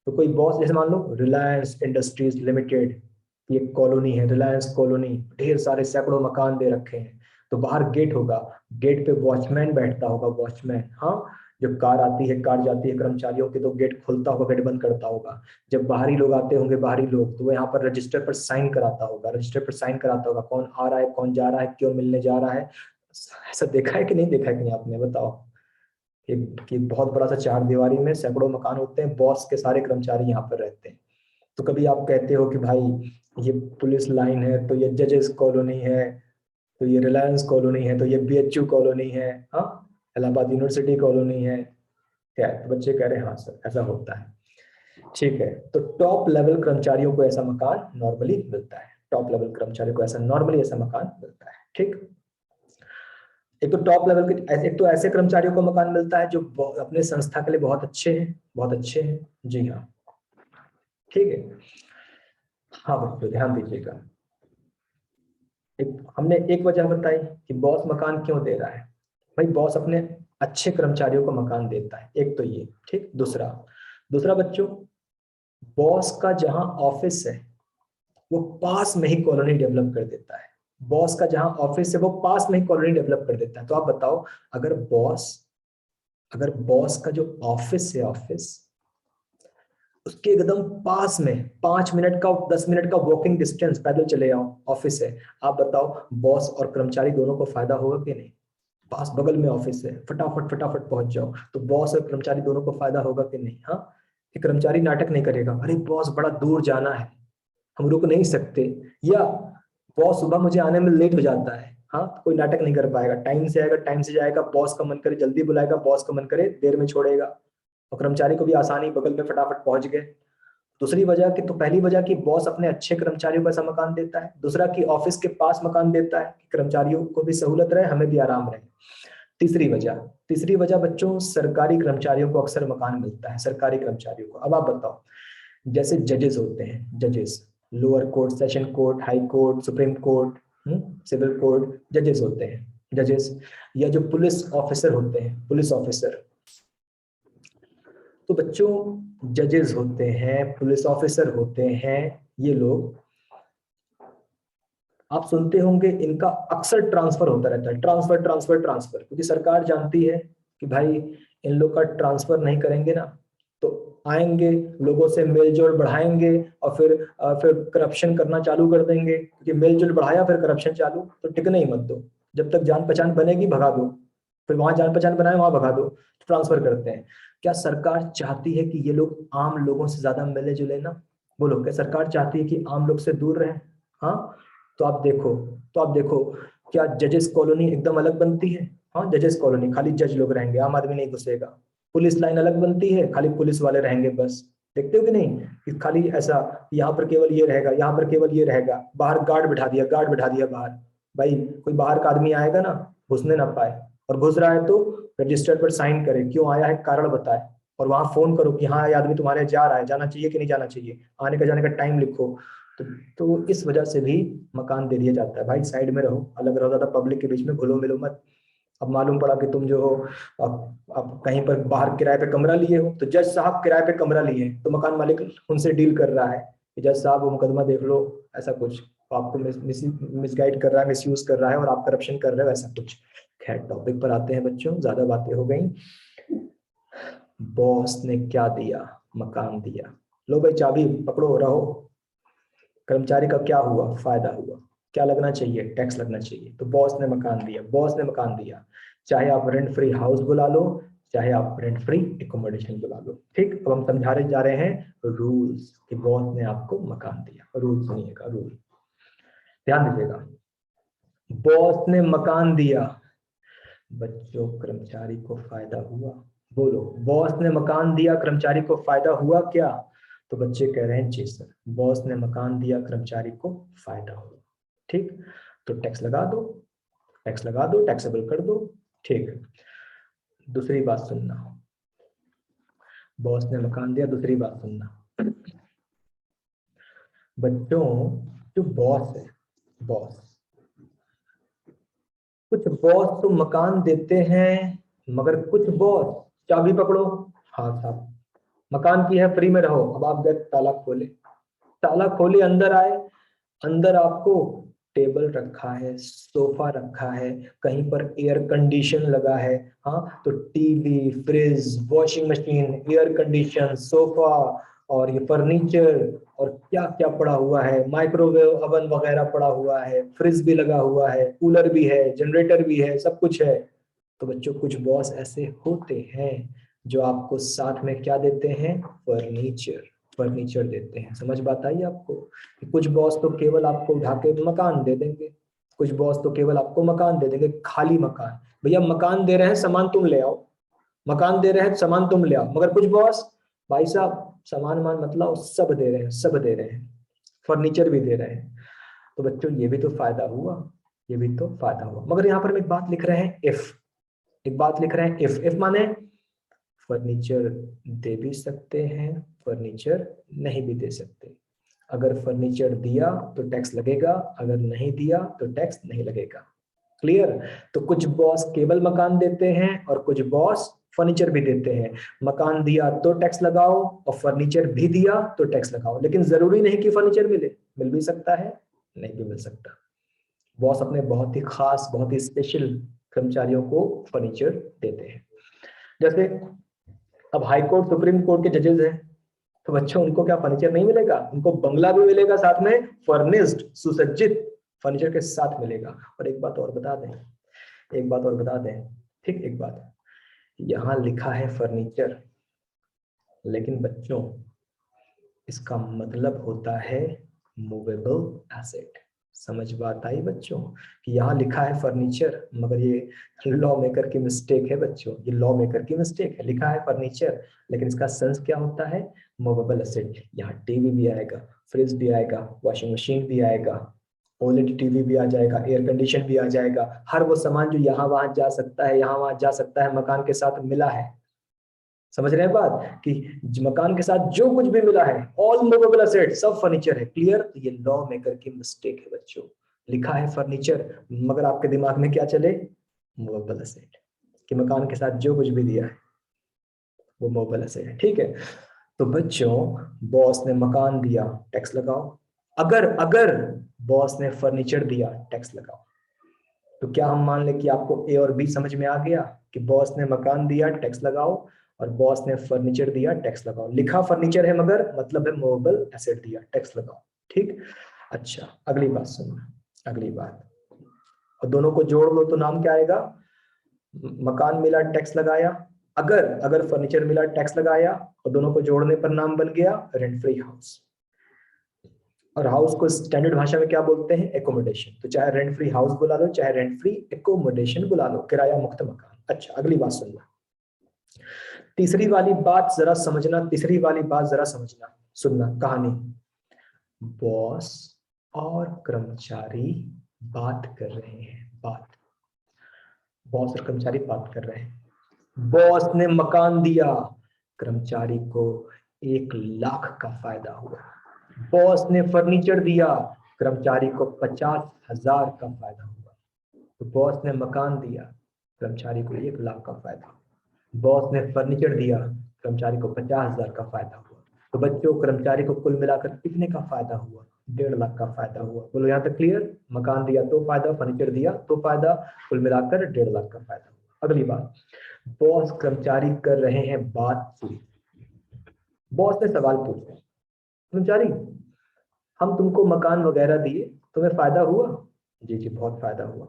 तो कोई बॉस, जैसे मान लो रिलायंस इंडस्ट्रीज लिमिटेड, ये कॉलोनी है रिलायंस कॉलोनी, ढेर सारे सैकड़ों मकान दे रखे हैं। तो बाहर गेट होगा, गेट पे वॉचमैन बैठता होगा, वॉचमैन, हाँ। जब कार आती है, कार जाती है कर्मचारियों की, तो गेट खोलता होगा, गेट बंद करता होगा। जब बाहरी लोग आते होंगे, बाहरी लोग, तो वो यहाँ पर रजिस्टर पर साइन कराता होगा, रजिस्टर पर साइन कराता होगा, कौन आ रहा है, कौन जा रहा है, क्यों मिलने जा रहा है। ऐसा देखा है कि नहीं देखा है कि नहीं, आपने बताओ? कि बहुत बड़ा सा चार दीवारी में सैकड़ों मकान होते हैं, बॉस के सारे कर्मचारी यहाँ पर रहते हैं। तो कभी आप कहते हो कि भाई ये पुलिस लाइन है, तो ये जजेस कॉलोनी है, तो ये रिलायंस कॉलोनी है, तो ये बीएचयू कॉलोनी है, हाँ, इलाहाबाद यूनिवर्सिटी कॉलोनी है, क्या है? तो बच्चे कह रहे हैं हाँ सर ऐसा होता है। ठीक है, तो टॉप लेवल कर्मचारियों को ऐसा मकान नॉर्मली मिलता है, टॉप लेवल कर्मचारियों को ऐसा नॉर्मली ऐसा मकान मिलता है। ठीक। एक तो टॉप लेवल के एक तो ऐसे कर्मचारियों को मकान मिलता है जो अपने संस्था के लिए बहुत अच्छे हैं, बहुत अच्छे हैं। जी हाँ। ठीक है। हाँ बच्चों ध्यान दीजिएगा, हमने एक वजह बताई कि बॉस मकान क्यों दे रहा है। भाई बॉस अपने अच्छे कर्मचारियों को मकान देता है, एक तो ये। ठीक। दूसरा, दूसरा बच्चों, बॉस का जहां ऑफिस है वो पास में ही कॉलोनी डेवलप कर देता है। बॉस का जहां ऑफिस है वो पास में ही कॉलोनी डेवलप कर देता है। तो आप बताओ, अगर बॉस अगर बॉस का जो ऑफिस है, ऑफिस उसके एकदम पास में 5 मिनट का, 10 मिनट का वॉकिंग डिस्टेंस, पैदल चले आओ, ऑफिस है, आप बताओ बॉस और कर्मचारी दोनों को फायदा होगा कि नहीं? पास बगल में ऑफिस है, फटाफट फटाफट पहुंच जाओ, तो बॉस और कर्मचारी दोनों को फायदा होगा कि नहीं? हाँ। कि कर्मचारी नाटक नहीं करेगा, अरे बॉस बड़ा दूर जाना है, हम रुक नहीं सकते, या बॉस सुबह मुझे आने में लेट हो जाता है, हाँ, तो कोई नाटक नहीं कर पाएगा, टाइम से आएगा, टाइम से जाएगा, बॉस का मन करे जल्दी बुलाएगा, बॉस का मन करे देर में छोड़ेगा। और कर्मचारी को भी आसानी, बगल में फटाफट पहुंच गए। दूसरी वजह की, तो पहली वजह कि बॉस अपने अच्छे कर्मचारियों को ऐसा मकान देता है, दूसरा कि ऑफिस के पास मकान देता है कि कर्मचारियों को भी सहूलत रहे, हमें भी आराम रहे। तीसरी वजह, तीसरी वजह बच्चों, सरकारी कर्मचारियों को अक्सर मकान मिलता है, सरकारी कर्मचारियों को। अब आप बताओ, जैसे जजेस होते हैं, जजेस, lower court, session court, high court, supreme court, civil court, जजेस होते हैं, जजेस, या जो पुलिस ऑफिसर होते हैं, पुलिस ऑफिसर। तो बच्चों, जजेस होते हैं, पुलिस ऑफिसर होते हैं, ये लोग, आप सुनते होंगे इनका अक्सर ट्रांसफर होता रहता है, ट्रांसफर ट्रांसफर ट्रांसफर, क्योंकि सरकार जानती है कि भाई इन लोग का ट्रांसफर नहीं करेंगे ना, तो आएंगे, लोगों से मेलजोल बढ़ाएंगे, और फिर करप्शन करना चालू कर देंगे, क्योंकि मेलजोल बढ़ाया फिर करप्शन चालू, तो टिकने ही मत दो। जब तक जान पहचान बनेगी भगा दो, फिर वहां जान पहचान बनाए वहां भगा दो, ट्रांसफर करते हैं। क्या सरकार चाहती है कि ये लोग आम लोगों से ज्यादा मिले जुले ना? बोलो, क्या सरकार चाहती है कि आम लोग से दूर रहे? हाँ। तो आप देखो, तो आप देखो, क्या जजेस कॉलोनी एकदम अलग बनती है? हाँ, जजेस कॉलोनी खाली जज लोग रहेंगे, आम आदमी नहीं घुसेगा। पुलिस लाइन अलग बनती है, खाली पुलिस वाले रहेंगे बस। देखते हो कि नहीं, कि खाली ऐसा, यहाँ पर केवल ये रहेगा, यहाँ पर केवल ये रहेगा, बाहर गार्ड बिठा दिया, गार्ड बिठा दिया बाहर। भाई कोई बाहर का आदमी आएगा ना, घुसने ना पाए, और घुस रहा है तो रजिस्टर पर साइन करे, क्यों आया है कारण बताए, और वहां फोन करो कि हाँ ये आदमी तुम्हारे जा रहा है, जाना चाहिए कि नहीं जाना चाहिए, आने का जाने का टाइम लिखो। तो, तो इस वजह से भी मकान दे दिया जाता है, भाई साइड में रहो, अलग रहो, ज्यादा पब्लिक के बीच में घुलो मिलो मत। अब मालूम पड़ा कि तुम जो हो अब कहीं पर बाहर किराए पे कमरा लिए हो, तो जज साहब किराए पे कमरा लिए, तो मकान मालिक उनसे डील कर रहा है कि जज साहब वो मुकदमा देख लो, ऐसा कुछ आपको मिसगाइड कर रहा है, मिसयूज कर रहा है और आप करप्शन कर रहे हो, ऐसा कुछ। खैर टॉपिक पर आते हैं बच्चों, ज्यादा बातें हो गई। बॉस ने क्या दिया? मकान दिया। लो भाई चाबी पकड़ो, रहो। कर्मचारी का क्या हुआ? फायदा हुआ। क्या लगना चाहिए? टैक्स लगना चाहिए। तो बॉस ने मकान दिया, बॉस ने मकान दिया। चाहे आप रेंट फ्री हाउस बुला लो, चाहे आप रेंट फ्री एकोमोडेशन बुला लो। ठीक, अब हम समझा रहे जा रहे हैं रूल्स कि बॉस ने आपको मकान दिया। रूल सुनिएगा, रूल ध्यान दीजिएगा। बॉस ने मकान दिया, बच्चों कर्मचारी को फायदा हुआ? बोलो, बॉस ने मकान दिया, कर्मचारी को फायदा हुआ क्या? तो बच्चे कह रहे हैं जी सर, बॉस ने मकान दिया, कर्मचारी को फायदा हुआ। ठीक, तो टैक्स लगा दो, टैक्स लगा दो, टैक्सेबल कर दो। ठीक, दूसरी बात सुनना, बॉस ने मकान दिया, दूसरी बात सुनना बच्चों। जो बॉस है, बॉस, कुछ बॉस तो मकान देते हैं, मगर कुछ बॉस, चाबी पकड़ो, हाँ साहब मकान की है, फ्री में रहो। अब आप गए ताला खोले, ताला खोले अंदर आए, अंदर आपको टेबल रखा है, सोफा रखा है, कहीं पर एयर कंडीशन लगा है। हाँ, तो TV, fridge, washing machine, air condition, sofa और ये फर्नीचर और क्या क्या पड़ा हुआ है, माइक्रोवेव ओवन वगैरह पड़ा हुआ है, फ्रिज भी लगा हुआ है, कूलर भी है, जनरेटर भी है, सब कुछ है। तो बच्चों कुछ बॉस ऐसे होते हैं जो आपको साथ में क्या देते हैं? फर्नीचर, फर्नीचर देते हैं। समझ बात आई आपको? कि कुछ बॉस तो केवल आपको उठा के मकान दे देंगे, कुछ बॉस तो केवल आपको मकान दे देंगे, खाली मकान। भैया मकान दे रहे हैं, सामान तुम ले आओ, मकान दे रहे हैं, सामान तुम ले आओ। मगर कुछ बॉस, भाई साहब सामान मान मतलब सब दे रहे हैं, सब दे रहे हैं, फर्नीचर भी दे रहे हैं। तो बच्चों ये भी तो फायदा हुआ, ये भी तो फायदा हुआ। मगर यहाँ पर हम एक बात लिख रहे हैं इफ, एक बात लिख रहे हैं इफ। इफ माने फर्नीचर दे भी सकते हैं, फर्नीचर नहीं भी दे सकते। अगर फर्नीचर दिया तो टैक्स लगेगा, अगर नहीं दिया तो टैक्स नहीं लगेगा। क्लियर? तो कुछ बॉस केवल मकान देते हैं और कुछ बॉस फर्नीचर भी देते हैं। मकान दिया तो टैक्स लगाओ और फर्नीचर भी दिया तो टैक्स लगाओ। लेकिन जरूरी नहीं कि फर्नीचर मिले, मिल भी सकता है, नहीं भी मिल सकता। बॉस अपने बहुत ही खास, बहुत ही स्पेशल कर्मचारियों को फर्नीचर देते हैं। जैसे अब हाई कोर्ट, सुप्रीम कोर्ट के जजेस हैं, तो बच्चों उनको क्या फर्नीचर नहीं मिलेगा? उनको बंगला भी मिलेगा, साथ में फर्निश्ड, सुसज्जित फर्नीचर के साथ मिलेगा। और एक बात और बता दें, एक बात और बता दें, ठीक, एक बात, यहाँ लिखा है फर्नीचर, लेकिन बच्चों इसका मतलब होता है मूवेबल एसेट। समझ बात आई बच्चों? कि यहाँ लिखा है फर्नीचर, मगर ये लॉ मेकर की मिस्टेक है बच्चों, ये लॉ मेकर की मिस्टेक है। लिखा है फर्नीचर, लेकिन इसका सेंस क्या होता है? Movable asset. यहाँ टीवी भी आएगा, फ्रिज भी आएगा, वॉशिंग मशीन भी आएगा, ओलेड टीवी भी आ जाएगा, एयर कंडीशन भी आ जाएगा। हर वो सामान जो यहाँ वहां जा सकता है, यहाँ वहां जा सकता है, मकान के साथ मिला है। समझ रहे हैं बात? कि मकान के साथ जो कुछ भी मिला है, ऑल मूवेबल एसेट, सब फर्नीचर है। क्लियर? तो ये लॉ मेकर की मिस्टेक है बच्चों। लिखा है फर्नीचर, मगर आपके दिमाग में क्या चले? मूवेबल एसेट, कि मकान के साथ जो कुछ भी दिया है वो मूवेबल एसेट है। ठीक है, तो बच्चों बॉस ने मकान दिया, टैक्स लगाओ। अगर अगर बॉस ने फर्नीचर दिया, टैक्स लगाओ। तो क्या हम मान लें कि आपको ए और बी समझ में आ गया? कि बॉस ने मकान दिया, टैक्स लगाओ, और बॉस ने फर्नीचर दिया, टैक्स लगाओ। लिखा फर्नीचर है मगर मतलब है मूवेबल एसेट दिया, टैक्स लगाओ। ठीक, अच्छा अगली बात सुनो, अगली बात, और दोनों को जोड़ लो तो नाम क्या आएगा? मकान मिला, टैक्स लगाया। अगर अगर फर्नीचर मिला, टैक्स लगाया, और दोनों को जोड़ने पर नाम बन गया रेंट फ्री हाउस। और हाउस को स्टैंडर्ड भाषा में क्या बोलते हैं? एकोमोडेशन। तो चाहे रेंट फ्री हाउस बुला लो, चाहे रेंट फ्री एकोमोडेशन बुला लो, किराया मुक्त मकान। अच्छा अगली बात सुनना, तीसरी वाली बात जरा समझना, तीसरी वाली बात जरा समझना, सुनना कहानी। बॉस और कर्मचारी बात कर रहे हैं, बात, बॉस और कर्मचारी बात कर रहे हैं। बॉस ने मकान दिया, कर्मचारी को 1 लाख का फायदा हुआ। बॉस ने फर्नीचर दिया, कर्मचारी को 50,000 का फायदा हुआ। तो बॉस ने मकान दिया, कर्मचारी को 1 लाख का फायदा। बॉस ने फर्नीचर दिया, कर्मचारी को 50,000 का फायदा हुआ। तो बच्चों कर्मचारी को कुल मिलाकर कितने का फायदा हुआ? 1.5 लाख का फायदा हुआ। बोलो यहाँ तक क्लियर? मकान दिया तो फायदा, फर्नीचर दिया तो फायदा, कुल मिलाकर 1.5 लाख का फायदा हुआ। अगली बात, बॉस कर्मचारी कर रहे हैं बातचीत। बॉस ने सवाल पूछा, कर्मचारी हम तुमको मकान वगैरह दिए, तुम्हें फायदा हुआ? जी जी बहुत फायदा हुआ।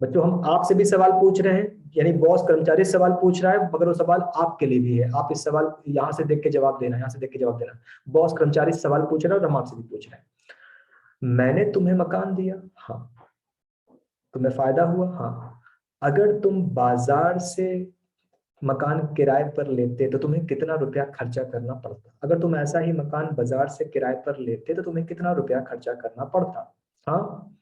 बच्चों हम आपसे भी सवाल पूछ रहे हैं, यानी बॉस कर्मचारी से सवाल पूछ रहा है, मगर वो सवाल आपके लिए भी है। आप इस सवाल यहाँ से देख के जवाब देना, यहाँ से देख के जवाब देना। बॉस कर्मचारी से सवाल पूछ रहा है और हम आपसे भी पूछ रहे हैं। मैंने तुम्हें मकान दिया, हाँ। तुम्हें फायदा हुआ, हाँ। अगर तुम बाजार से मकान किराए पर लेते तो तुम्हें कितना रुपया खर्चा करना पड़ता? अगर तुम ऐसा ही मकान बाजार से किराए पर लेते तो तुम्हें कितना रुपया खर्चा करना पड़ता? हाँ,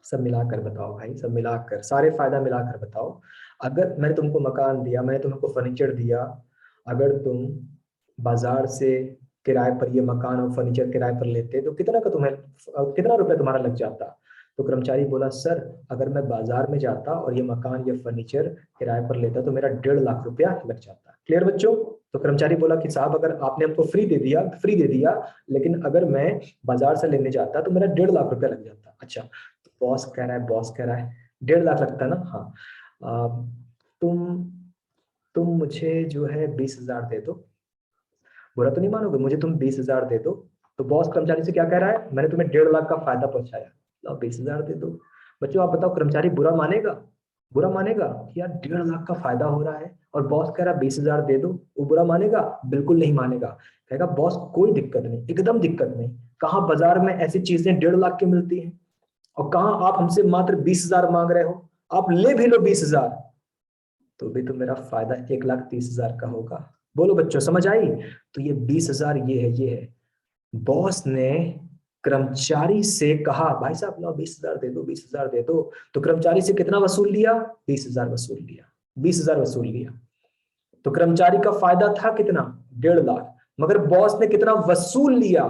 सब मिलाकर बताओ भाई, सब मिलाकर, सारे फायदा मिलाकर बताओ। अगर मैंने तुमको मकान दिया, मैंने तुमको फर्नीचर दिया, अगर तुम बाजार से किराए पर ये मकान और फर्नीचर किराए पर लेते तो कितना का तुम्हें, कितना रुपया तुम्हारा लग जाता? तो कर्मचारी बोला, सर अगर मैं बाजार में जाता और ये मकान या फर्नीचर किराए पर लेता तो मेरा 1.5 लाख रुपया लग जाता। क्लियर बच्चों? तो कर्मचारी बोला कि साहब अगर आपने हमको फ्री दे दिया, लेकिन अगर मैं बाजार से लेने जाता तो मेरा 1.5 लाख रुपया लग जाता। अच्छा, बॉस कह रहा है, 1.5 लाख लगता ना? हाँ। आ, तुम तुम मुझे जो है 20,000 दे दो। बुरा तो नहीं मानोगे? मुझे तुम 20,000 दे दो। तो बॉस कर्मचारी से क्या कह रहा है? मैंने तुम्हें 1.5 लाख का फायदा पहुंचाया, लो 20,000 दे दो। बच्चों आप बताओ कर्मचारी बुरा मानेगा? बुरा मानेगा कि यार 1.5 लाख का फायदा हो रहा है और बॉस कह रहा है 20,000 दे दो? वो बुरा मानेगा? बिल्कुल नहीं मानेगा। कहेगा बॉस कोई दिक्कत नहीं, एकदम दिक्कत नहीं। कहाँ बाजार में ऐसी चीजें 1.5 लाख की मिलती हैं और कहाँ आप हमसे मात्र 20,000 मांग रहे हो? आप ले भी लो 20,000 तो भी तो मेरा फायदा 1,30,000 का होगा। बोलो बच्चों समझ आई? तो ये 20,000 ये है। बॉस ने कर्मचारी से कहा भाई साहब लो 20,000 दे दो, 20,000 दे दो। तो कर्मचारी से कितना वसूल लिया? 20,000 वसूल लिया, 20,000 वसूल लिया। तो कर्मचारी का फायदा था कितना? 1.5 लाख। मगर बॉस ने कितना वसूल लिया?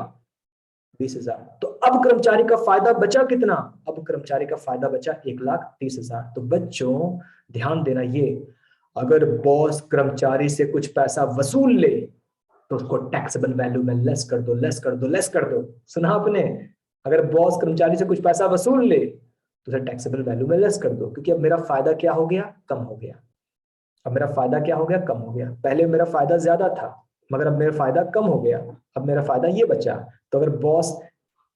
20,000। तो अब कर्मचारी का फायदा बचा कितना? अब कर्मचारी का फायदा बचा 1,30,000। तो बच्चों ध्यान देना, ये अगर बॉस कर्मचारी से कुछ पैसा वसूल ले तो उसको टैक्सेबल वैल्यू में लेस कर दो, लेस कर दो, लेस कर दो। सुना आपने? अगर बॉस कर्मचारी से कुछ पैसा वसूल ले तो उसे टैक्सेबल वैल्यू में लेस कर दो, क्योंकि अब मेरा फायदा क्या हो गया? कम हो गया। अब मेरा फायदा क्या हो गया? कम हो गया। पहले मेरा फायदा ज्यादा था मगर अब मेरा फायदा कम हो गया, अब मेरा फायदा ये बचा। तो अगर बॉस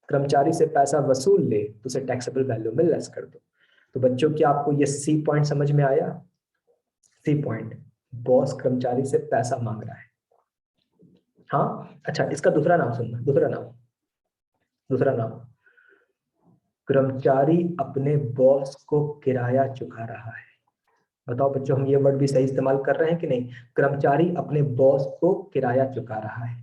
कर्मचारी से पैसा वसूल ले तो उसे टैक्सेबल वैल्यू में लेस कर दो। तो बच्चों क्या आपको ये सी पॉइंट समझ में आया? सी पॉइंट, बॉस कर्मचारी से पैसा मांग रहा है। हाँ अच्छा, इसका दूसरा नाम सुनना, दूसरा नाम, कर्मचारी अपने बॉस को किराया चुका रहा है। बताओ बच्चों हम ये वर्ड भी सही इस्तेमाल कर रहे हैं कि नहीं? कर्मचारी अपने बॉस को किराया चुका रहा है।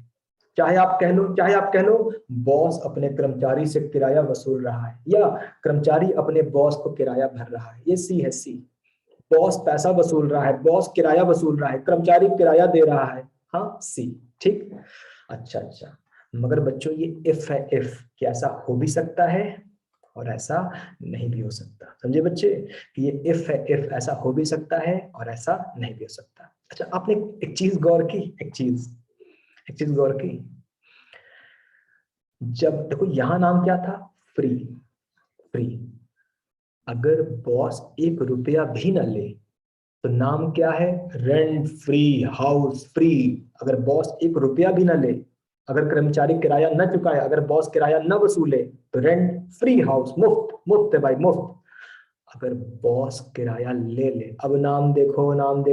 चाहे आप कह लो बॉस अपने कर्मचारी से किराया वसूल रहा है, या कर्मचारी अपने बॉस को किराया भर रहा है। ये सी है, सी। बॉस पैसा वसूल रहा है, बॉस किराया वसूल रहा है, कर्मचारी किराया दे रहा है। हाँ सी, ठीक। अच्छा, मगर बच्चों ये इफ है, इफ कि ऐसा हो भी सकता है और ऐसा नहीं भी हो सकता। समझे बच्चे कि ये इफ है, इफ ऐसा हो भी सकता है और ऐसा नहीं भी हो सकता। अच्छा आपने एक चीज गौर की, एक चीज गौर की, जब देखो यहां नाम क्या था? Free, free. अगर बॉस 1 रुपया भी ना ले तो नाम क्या है? Rent free house, free. अगर बॉस 1 रुपया भी ना ले, अगर कर्मचारी किराया न चुकाए, अगर बॉस किराया न वसूले तो रेंट फ्री हाउस, मुफ्त, मुफ्त है भाई, मुफ्त। अगर बॉस किराया ले ले, अब नाम देखो, नाम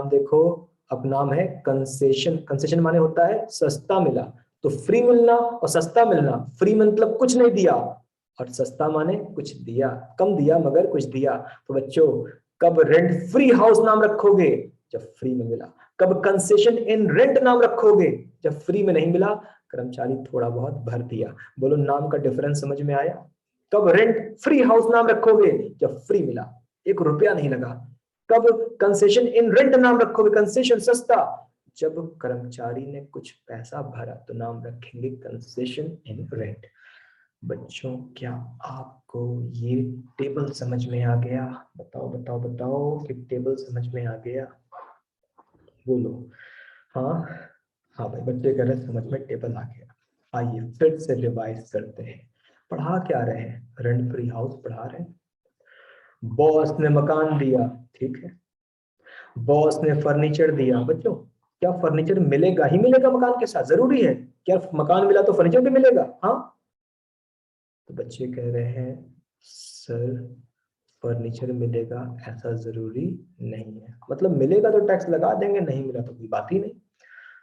देखो। अब नाम है कंसेशन। कंसेशन माने होता है सस्ता मिला। तो फ्री मिलना और सस्ता मिलना, फ्री मतलब कुछ नहीं दिया और सस्ता माने कुछ दिया, कम दिया मगर कुछ दिया। तो बच्चों कब रेंट फ्री हाउस नाम रखोगे? जब फ्री में मिला। कब कंसेशन इन रेंट नाम रखोगे? जब फ्री में नहीं मिला, कर्मचारी थोड़ा बहुत भर दिया। बोलो नाम का डिफरेंस समझ में आया? कब रेंट फ्री हाउस नाम रखोगे? जब फ्री मिला, 1 रुपया नहीं लगा। कब कंसेशन इन रेंट नाम रखोगे? कंसेशन सस्ता, जब कर्मचारी ने कुछ पैसा भरा तो नाम रखेंगे कंसेशन इन रेंट। बच्चों क्या आपको ये टेबल समझ में आ गया? बताओ बताओ बताओ कि टेबल समझ में आ गया? बोलो हाँ। हाँ भाई, बच्चे कह रहे हैं समझ में टेबल आ गया। आइए फिर से रिवाइज करते हैं। पढ़ा क्या रहे हैं? रेंट फ्री हाउस पढ़ा रहे हैं। बॉस ने मकान दिया, ठीक है। बॉस ने फर्नीचर दिया। बच्चों क्या फर्नीचर मिलेगा ही मिलेगा मकान के साथ? जरूरी है क्या मकान मिला तो फर्नीचर भी मिलेगा? हाँ। तो बच्चे कह रहे हैं सर फर्नीचर मिलेगा ऐसा जरूरी नहीं है। मतलब मिलेगा तो टैक्स लगा देंगे, नहीं मिला तो कोई बात ही नहीं।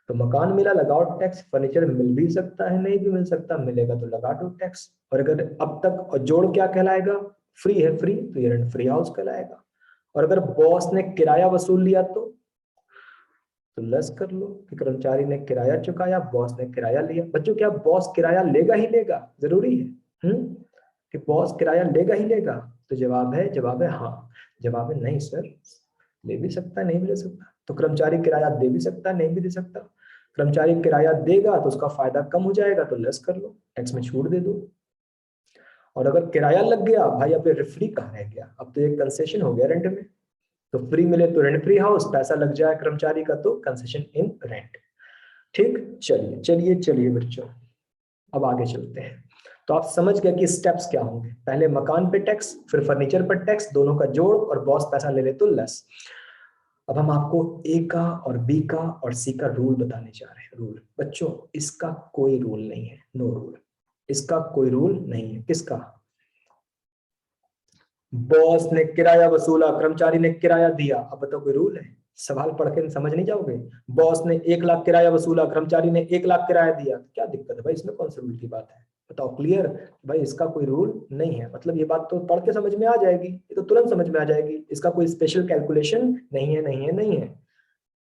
तो मकान मिला लगाओ टैक्स, फर्नीचर मिल भी सकता है नहीं भी मिल सकता, मिलेगा तो लगा दो टैक्स। और अगर अब तक और जोड़ क्या कहलाएगा? फ्री है फ्री, तो ये रेंट फ्री हाउस कहलाएगा। और अगर बॉस ने किराया वसूल लिया तो लेस कर लो कि कर्मचारी ने किराया चुकाया, बॉस ने किराया लिया। बच्चों क्या बॉस किराया लेगा ही लेगा? जरूरी है कि बॉस किराया लेगा ही लेगा? तो जवाब है हाँ। जवाब है नहीं सर, ले भी सकता है नहीं भी ले सकता। तो कर्मचारी किराया दे भी सकता है नहीं भी दे सकता। कर्मचारी किराया देगा तो उसका फायदा कम हो जाएगा, तो लेस कर लो, टैक्स में छूट दे दो। और अगर किराया लग गया भाई, अब ये फ्री कहाँ रह गया? अब तो ये कंसेशन हो गया रेंट में। तो फ्री मिले तो रेंट फ्री हाउस, पैसा लग जाए कर्मचारी का तो कंसेशन इन रेंट। ठीक, चलिए चलिए चलिए बच्चों, अब आगे चलते हैं। तो आप समझ गए कि स्टेप्स क्या होंगे। पहले मकान पे टैक्स, फिर फर्नीचर पर टैक्स, दोनों का जोड़, और बॉस पैसा ले ले तो लेस। अब हम आपको ए का और बी का और सी का रूल बताने जा रहे हैं। रूल बच्चों, इसका कोई रूल नहीं है, नो रूल। इसका कोई रूल नहीं है। किसका? बॉस ने किराया वसूला, कर्मचारी ने किराया दिया। अब बताओ कोई रूल है? सवाल पढ़ के समझ नहीं जाओगे? बॉस ने 1 लाख किराया वसूला, कर्मचारी ने 1 लाख किराया दिया, क्या दिक्कत है भाई? इसमें कौन सी रूल की बात है? बताओ क्लियर? भाई इसका कोई रूल नहीं है। मतलब ये बात तो पढ़ के समझ में आ जाएगी, ये तो तुरंत समझ में आ जाएगी। इसका कोई स्पेशल कैलकुलेशन नहीं है, नहीं है, नहीं है।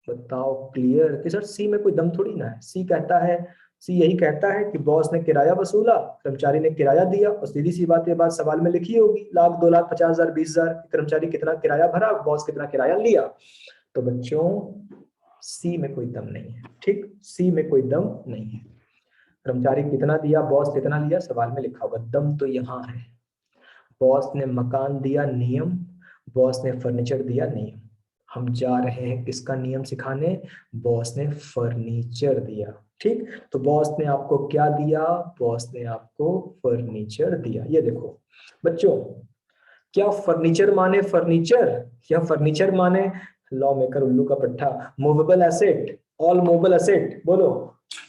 बताओ क्लियर? कि सर सी में कोई दम थोड़ी ना है। सी कहता है, सी यही कहता है कि बॉस ने किराया वसूला, कर्मचारी ने किराया दिया, और सीधी सी बात, ये बात सवाल में लिखी होगी, 1 लाख 2 लाख 50,000 20,000, कर्मचारी कितना किराया भरा, बॉस कितना किराया लिया। तो बच्चों सी में कोई दम नहीं है। ठीक, सी में कोई दम नहीं है। कर्मचारी कितना दिया, बॉस कितना लिया, सवाल में लिखा होगा। दम तो यहाँ है। बॉस ने मकान दिया, नियम। बॉस ने फर्नीचर दिया, नियम। हम जा रहे हैं किसका नियम सिखाने? बॉस ने फर्नीचर दिया। ठीक, तो बॉस ने आपको क्या दिया? बॉस ने आपको फर्नीचर दिया। ये देखो बच्चों, क्या फर्नीचर माने फर्नीचर, या फर्नीचर माने लॉ मेकर उल्लू का पट्टा, movable asset, all movable asset? बोलो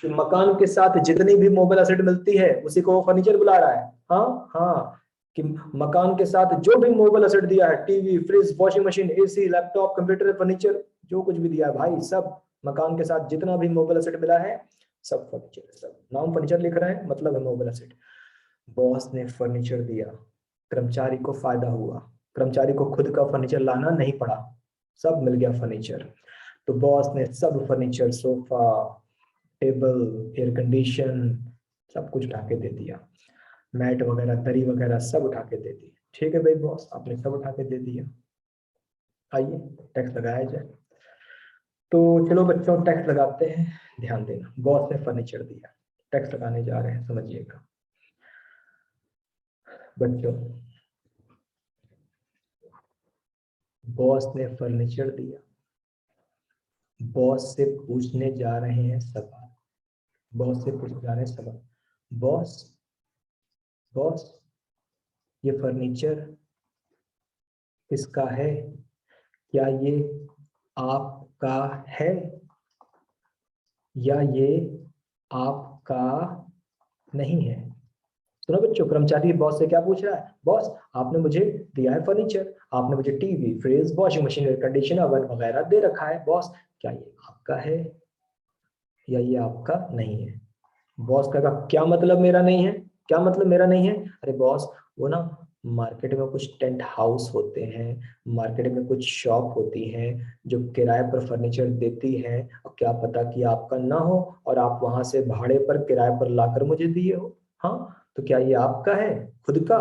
कि मकान के साथ जितनी भी मूवेबल एसेट मिलती है उसी को वो फर्नीचर बुला रहा है। हाँ हाँ, कि मकान के साथ जो भी मूवेबल एसेट दिया है, TV, fridge, washing machine, AC, laptop, computer, furniture, जो कुछ भी दिया है भाई, सब मकान के साथ जितना भी मूवेबल एसेट मिला है सब फर्नीचर है। सब नाम फर्नीचर लिख रहे हैं, मतलब है मूवेबल एसेट। बॉस ने फर्नीचर दिया, कर्मचारी को फायदा हुआ, कर्मचारी को खुद का फर्नीचर लाना नहीं पड़ा, सब मिल गया फर्नीचर। तो बॉस ने सब furniture, sofa, table, air condition, सब कुछ उठा के दे दिया। मैट वगैरह, दरी वगैरह सब उठा के दे दी। ठीक है भाई बॉस, आपने सब उठा के दे दिया। आइए टैक्स लगाया जाए। तो चलो बच्चों टैक्स लगाते हैं। ध्यान देना, बॉस ने फर्नीचर दिया, टैक्स लगाने जा रहे हैं, समझिएगा बच्चों। बॉस ने फर्नीचर दिया, बॉस से पूछने जा रहे हैं सवाल। बॉस से पूछने जा रहे हैं सवाल। बॉस, बॉस ये फर्नीचर किसका है? क्या ये आपका है, या ये आपका नहीं है? सुनो बच्चों, कर्मचारी बॉस से क्या पूछ रहा है? बॉस आपने मुझे दिया है फर्नीचर, आपने मुझे TV, fridge, washing machine, air conditioner, oven वगैरह दे रखा है। बॉस क्या ये आपका है, या ये आपका नहीं है? बॉस कहेगा क्या मतलब मेरा नहीं है? क्या मतलब मेरा नहीं है? अरे बॉस, वो ना मार्केट में कुछ टेंट हाउस होते हैं, मार्केट में कुछ शॉप होती हैं जो किराए पर फर्नीचर देती हैं, और क्या पता कि आपका ना हो और आप वहां से भाड़े पर किराए पर लाकर मुझे दिए हो। हाँ, तो क्या ये आपका है खुद का,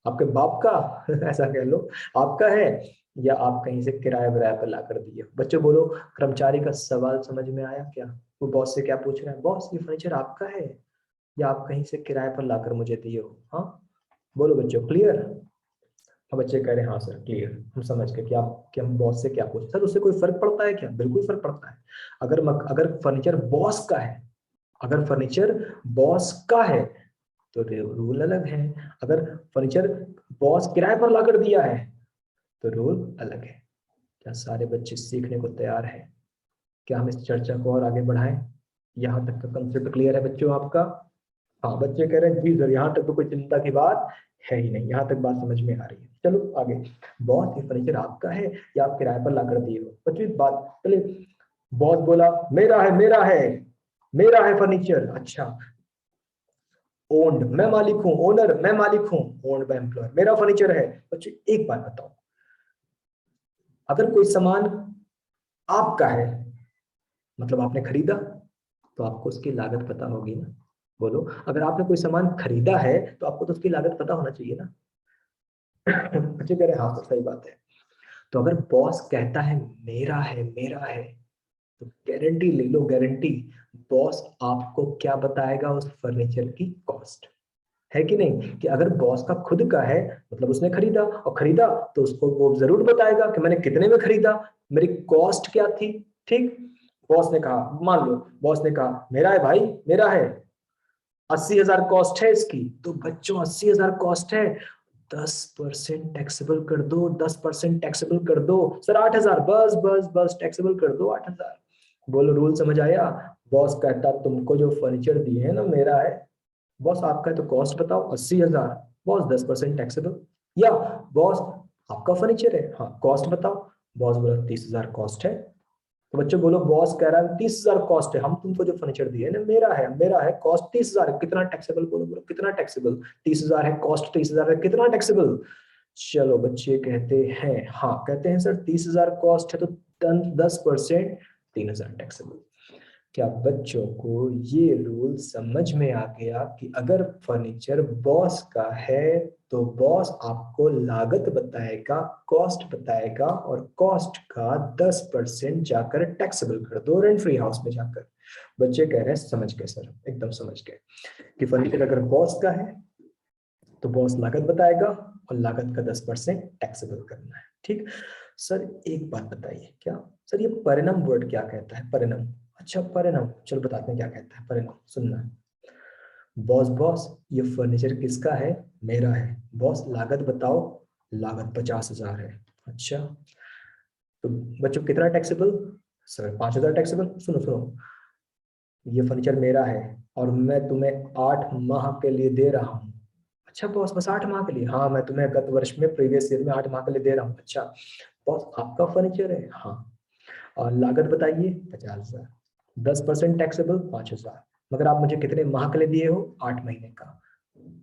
आपके बाप का ऐसा कह लो, आपका है, या आप कहीं से किराए विराए पर लाकर दिए हो? बच्चों बोलो, कर्मचारी का सवाल समझ में आया क्या? वो बॉस से क्या पूछ रहा है? बॉस ये फर्नीचर आपका है, या आप कहीं से किराए पर लाकर मुझे दिए हो? हाँ बोलो बच्चों, क्लियर? अब बच्चे कह रहे हैं हाँ सर क्लियर, हम समझ गए कि हम बॉस से क्या पूछे। सर उससे कोई फर्क पड़ता है क्या? बिल्कुल फर्क पड़ता है। अगर फर्नीचर बॉस का है, अगर फर्नीचर बॉस का है तो रूल अलग है। अगर फर्नीचर बॉस किराए पर लाकर दिया है तो रूल अलग है। क्या सारे बच्चे सीखने को तैयार हैं? क्या हम इस चर्चा को और आगे बढ़ाएं? यहाँ तक का कंसेप्ट क्लियर है बच्चों आपका? हाँ बच्चे कह रहे हैं जी सर, यहाँ तक तो कोई चिंता की बात है ही नहीं, यहाँ तक बात समझ में आ रही है। चलो आगे। बॉस ये फर्नीचर आपका है या आप किराए पर लाकर दिए हो? बच्चों एक बात, चलिए बॉस बोला मेरा है, मेरा है, मेरा है फर्नीचर। अच्छा, ओन्ड मैं मालिक हूँ, ओनर मैं मालिक हूँ, ओन्ड बाय एम्प्लॉयर, मेरा फर्नीचर है। बच्चों एक बात बताओ, अगर कोई सामान आपका है मतलब आपने खरीदा, तो आपको उसकी लागत पता होगी ना? बोलो, अगर आपने कोई सामान खरीदा है तो आपको तो उसकी लागत पता होना चाहिए ना? बच्चे कह रहे हैं हाँ तो सही बात है। तो अगर बॉस कहता है मेरा है, मेरा है, तो गारंटी ले लो, गारंटी। बॉस आपको क्या बताएगा? उस फर्नीचर की कॉस्ट, है कि नहीं? कि अगर बॉस का खुद का है मतलब उसने खरीदा, और खरीदा तो उसको वो जरूर बताएगा कि मैंने कितने में खरीदा, मेरी कॉस्ट क्या थी। ठीक, बॉस ने कहा, मान लो बॉस ने कहा मेरा है भाई, मेरा है, 80,000 कॉस्ट है इसकी। तो बच्चों 80,000 कॉस्ट है, 10% टैक्सेबल कर दो, 10% टैक्सेबल कर दो। सर 8,000, बस बस बस टैक्सेबल कर दो 8,000। बोलो रूल समझ आया? बॉस कहता तुमको जो फर्नीचर दिए है ना मेरा है, बॉस आपका है तो कॉस्ट बताओ 80,000, बॉस 10% टैक्सेबल। या बॉस आपका फर्नीचर है, हाँ कॉस्ट बताओ, बॉस बोला 30,000 कॉस्ट है। तो बच्चों बोलो, बॉस कह रहा है 30,000 कॉस्ट है, हम तुमको जो फर्नीचर दिए ना मेरा है, मेरा है, कॉस्ट 30,000 है, कितना टैक्सेबल? बोलो बोलो कितना टैक्सेबल? 30,000 है, कॉस्ट 30,000 है, कितना टैक्सेबल? चलो बच्चे कहते हैं हाँ, कहते हैं सर 30,000 कॉस्ट है तो 10%, 3,000 टैक्सेबल। क्या बच्चों को ये रूल समझ में आ गया कि अगर फर्नीचर बॉस का है तो बॉस आपको लागत बताएगा, कॉस्ट बताएगा, और कॉस्ट का 10% जाकर टैक्सेबल कर दो रेंट फ्री हाउस में जाकर। बच्चे कह रहे हैं समझ गए सर, एकदम समझ गए कि फर्नीचर अगर बॉस का है तो बॉस लागत बताएगा और लागत का 10% टैक्सेबल करना है। ठीक सर, एक बात बताइए, क्या सर ये परिणाम वर्ड क्या कहता है? परिणाम, अच्छा परिणाम, चलो बताते हैं क्या कहता है परिणाम, सुनना। बॉस बॉस ये फर्नीचर किसका है? मेरा है। बॉस लागत बताओ, लागत 50,000 है। अच्छा, तो बच्चों कितना टैक्सेबल? Sir 5,000 taxable. सुनो सुनो, ये फर्नीचर मेरा है और मैं तुम्हें 8 माह के लिए दे रहा हूँ। अच्छा बॉस बस 8 माह के लिए? हाँ मैं तुम्हें गत वर्ष में प्रीवियस ईयर में 8 माह के लिए दे रहा हूँ। अच्छा बॉस आपका फर्नीचर है? हाँ। और लागत बताइए 50,000, 10% टैक्सेबल 5,000, मगर आप मुझे कितने माह के लिए दिए हो? 8 महीने का।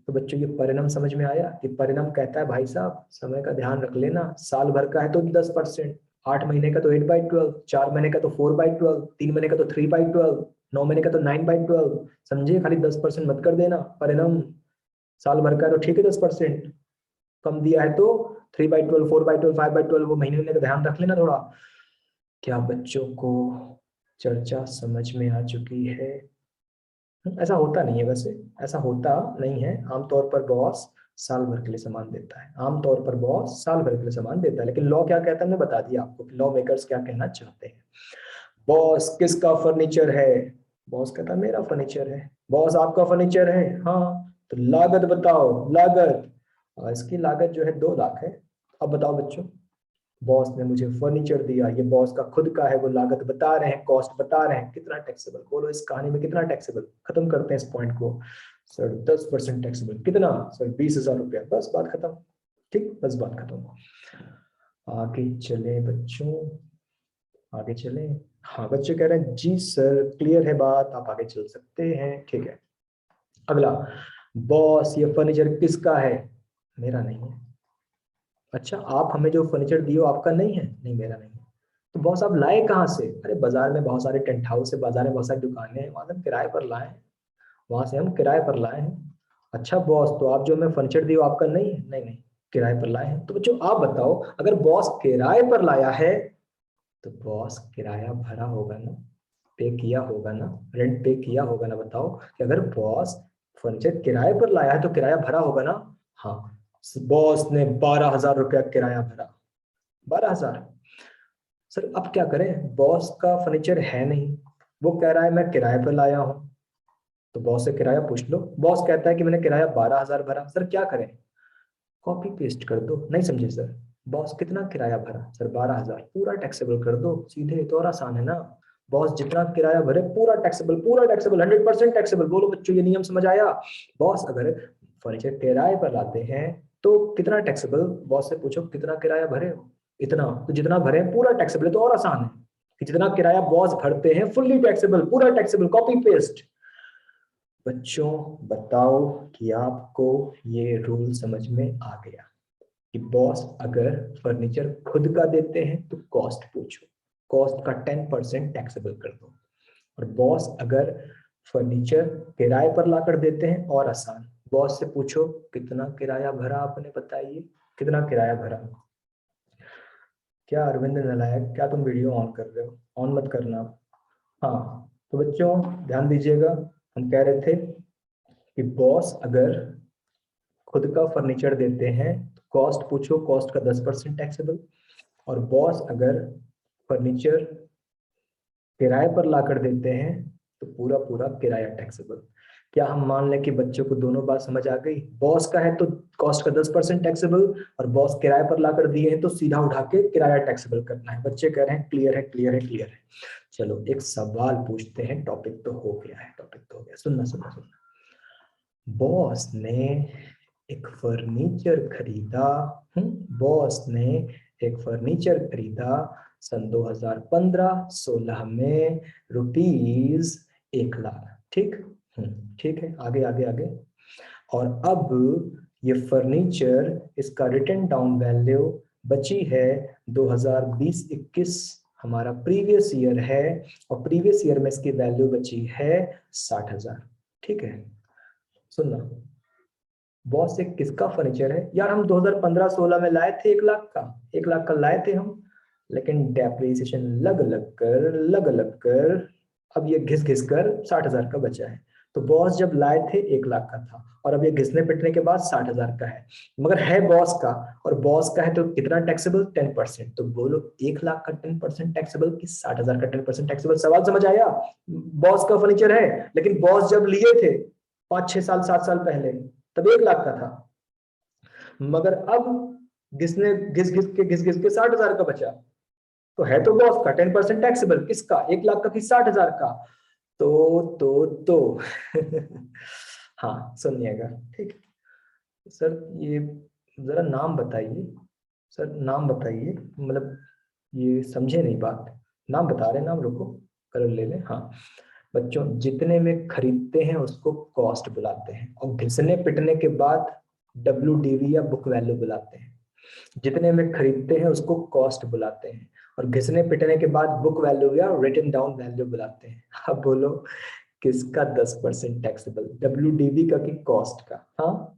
तो बच्चों ये परिणाम समझ में आया कि परिणाम कहता है भाई साहब समय का ध्यान रख लेना, साल भर का है तो 10%, 8 महीने का तो 8/12, 4 महीने का तो 4/12, 3 महीने का तो 3/12, 9 महीने का तो 9/12। समझिए, खाली 10% मत कर देना। परिणाम साल भर का है तो ठीक है 10%, कम दिया है तो 3/12, 4/12, 5/12, वो महीने का ध्यान रख लेना थोड़ा। क्या बच्चों को चर्चा समझ में आ चुकी है? ऐसा होता नहीं है वैसे, ऐसा होता नहीं है। आमतौर पर बॉस साल भर के लिए सामान देता है, आमतौर पर बॉस साल भर के लिए सामान देता है, लेकिन लॉ क्या कहता है मैंने बता दिया आपको कि लॉ मेकर्स क्या कहना चाहते हैं। बॉस किसका फर्नीचर है? बॉस कहता है मेरा फर्नीचर है। बॉस आपका फर्नीचर है? हाँ। तो लागत बताओ, लागत। इसकी लागत जो है 2 लाख है। अब बताओ बच्चों, बॉस ने मुझे फर्नीचर दिया, ये बॉस का खुद का है, वो लागत बता रहे हैं, कॉस्ट बता रहे हैं, कितना टैक्सेबल? बोलो इस कहानी में कितना टैक्सेबल? खत्म करते हैं इस पॉइंट को। सर 10% टैक्सेबल कितना? सर 20,000 रुपया। बस बात खत्म। ठीक, बस बात खत्म। आगे चले बच्चों, आगे चले। हाँ बच्चे कह रहे हैं जी सर क्लियर है बात, आप आगे चल सकते हैं। ठीक है, अगला। बॉस ये फर्नीचर किसका है? मेरा नहीं है। अच्छा, आप हमें जो फर्नीचर दिए हो आपका नहीं है? नहीं मेरा नहीं है। तो बॉस आप लाए कहाँ से? अरे बाजार में बहुत सारे टेंट हाउस है, बाजार में बहुत सारी दुकानें हैं, वहां से हम किराए पर लाए हैं, वहां से हम किराए पर लाए हैं। अच्छा बॉस, तो आप जो हमें फर्नीचर दिए हो आपका नहीं है? नहीं नहीं, किराए पर लाए हैं। तो बच्चों आप बताओ, अगर बॉस किराए पर लाया है तो बॉस किराया भरा होगा ना, पे किया होगा ना, रेंट पे किया होगा ना? बताओ कि अगर बॉस फर्नीचर किराए पर लाया है तो किराया भरा होगा ना। हाँ, बॉस ने 12,000 रुपया किराया भरा। 12,000। सर अब क्या करें, बॉस का फर्नीचर है नहीं, वो कह रहा है मैं किराए पर लाया हूँ, तो बॉस से किराया पूछ लो। बॉस कहता है कि मैंने किराया 12,000 भरा, सर क्या करें? कॉपी पेस्ट कर दो। नहीं समझे सर? बॉस कितना किराया भरा? सर 12,000, पूरा टैक्सेबल कर दो सीधे, तो और आसान है ना। बॉस जितना किराया भरे पूरा टैक्सेबल, पूरा टैक्सेबल, 100% टैक्सेबल। बोलो बच्चों, ये नियम समझ आया? बॉस अगर फर्नीचर किराए पर लाते हैं तो कितना टैक्सेबल, बॉस से पूछो कितना किराया भरे हो, इतना, तो जितना भरे पूरा टैक्सेबल है, तो और आसान है कि जितना किराया बॉस भरते हैं फुल्ली टैक्सेबल, पूरा टैक्सेबल, कॉपी पेस्ट। बच्चों बताओ कि आपको ये रूल समझ में आ गया कि बॉस अगर फर्नीचर खुद का देते हैं तो कॉस्ट पूछो, कॉस्ट का 10% टैक्सेबल कर दो। और बॉस अगर फर्नीचर किराए पर लाकर देते हैं, और आसान, बॉस से पूछो कितना किराया भरा आपने, बताइए कितना किराया भरा। क्या अरविंद नालायक, क्या तुम वीडियो ऑन कर रहे हो? ऑन मत करना। हाँ, तो बच्चों ध्यान दीजिएगा, हम कह रहे थे कि बॉस अगर खुद का फर्नीचर देते हैं तो कॉस्ट पूछो, कॉस्ट का 10% टैक्सेबल। और बॉस अगर फर्नीचर किराए पर लाकर देते हैं तो पूरा पूरा किराया टैक्सेबल। क्या हम मान लें कि बच्चों को दोनों बात समझ आ गई? बॉस का है तो कॉस्ट का 10% टैक्सेबल, और बॉस किराए पर लाकर दिए हैं तो सीधा उठा के किराया टैक्सेबल करना है। बच्चे कह रहे हैं क्लियर है, क्लियर है, क्लियर है। चलो एक सवाल पूछते हैं, टॉपिक तो हो गया है, टॉपिक तो हो गया, सुनना सुनना सुनना। बॉस ने एक फर्नीचर खरीदा। बॉस ने एक फर्नीचर खरीदा सन 2015-16 में, रुपीज 1 लाख। ठीक। ठीक है, आगे आगे आगे। और अब ये फर्नीचर, इसका रिटन डाउन वैल्यू बची है 2020-21, हमारा प्रीवियस ईयर है, और प्रीवियस ईयर में इसकी वैल्यू बची है 60,000। ठीक है, सुनना। बॉस एक किसका फर्नीचर है यार? हम 2015-16 में लाए थे 1 लाख का, 1 लाख का लाए थे हम, लेकिन डेप्रिसिएशन लग लग कर अब ये घिस घिस कर 60,000 का बचा है। तो बॉस जब लाए थे 1 लाख का था, और अब ये घिसने पिटने के बाद 60,000 का है, मगर है बॉस का। और बॉस का है तो कितना टैक्सेबल? 10%। तो बोलो 1 लाख का 10% टैक्सेबल कि 60,000 का 10% टैक्सेबल? सवाल समझ आया? बॉस का फर्नीचर है, लेकिन बॉस जब लिए थे 5-6 साल 7 साल पहले, तब 1 लाख का था, मगर अब घिसने घिस घिस के 60,000 का बचा। तो है तो बॉस का 10% टैक्सेबल, किसका? 1 लाख का कि 60,000 का? तो हाँ सुनिएगा, ठीक। सर ये जरा नाम बताइए, सर नाम बताइए, मतलब ये समझे नहीं बात। नाम बता रहे हैं, नाम रुको, कलर ले लें। हाँ बच्चों, जितने में खरीदते हैं उसको कॉस्ट बुलाते हैं, और घिसने पिटने के बाद WDV या बुक वैल्यू बुलाते हैं। जितने में खरीदते हैं उसको कॉस्ट बुलाते हैं, और घिसने पिटने के बाद बुक वैल्यू या रिटन डाउन वैल्यू बुलाते हैं। अब बोलो किसका 10% टैक्सेबल, WDV का कि कॉस्ट का? हाँ,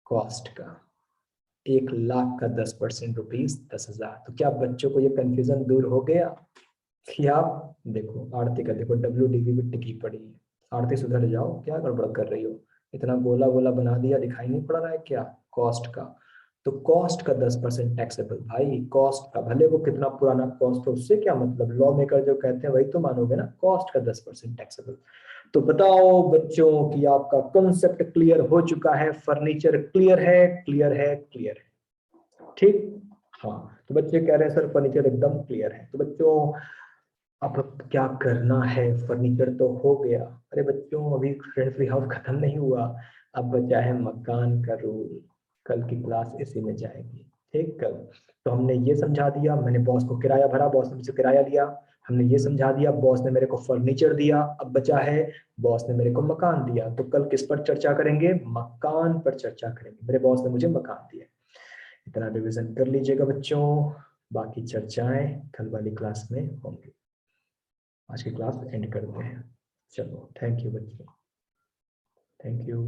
कॉस्ट का। 1 लाख का 10%, ₹10,000। तो क्या बच्चों को ये कंफ्यूजन दूर हो गया कि आप देखो आरती का, देखो WDV भी टिकी पड़ी है। आरती सुधर जाओ, क्या गड़बड़ कर रही हो? इतना गोला गोला बना दिया, दिखाई नहीं पड़ रहा है क्या? कॉस्ट का। तो कॉस्ट का 10% टैक्सेबल भाई, कॉस्ट का, भले वो कितना पुराना कॉस्ट हो, उससे क्या मतलब, लॉ मेकर जो कहते हैं वही तो मानोगे ना, कॉस्ट का 10% टैक्सेबल। तो बताओ बच्चों कि आपका कॉन्सेप्ट क्लियर हो चुका है, फर्नीचर क्लियर है, क्लियर है, क्लियर है, ठीक। हाँ, तो बच्चे कह रहे हैं सर फर्नीचर एकदम क्लियर है। तो बच्चों अब क्या करना है, फर्नीचर तो हो गया। अरे बच्चों अभी रेंट फ्री हाउस खत्म नहीं हुआ, अब बचा है मकान का रूल। कल की क्लास इसी में जाएगी, ठीक। कल तो हमने ये समझा दिया, मैंने बॉस को किराया भरा, बॉस ने मुझसे किराया लिया। हमने ये समझा दिया, बॉस ने मेरे को फर्नीचर दिया, अब बचा है बॉस ने मेरे को मकान दिया। तो कल किस पर चर्चा करेंगे? मकान पर चर्चा करेंगे। मेरे बॉस ने मुझे मकान दिया। इतना रिवीजन कर लीजिएगा बच्चों, बाकी चर्चाएं कल वाली क्लास में होंगी। आज की क्लास एंड करते हैं। चलो थैंक यू बच्चों, थैंक यू।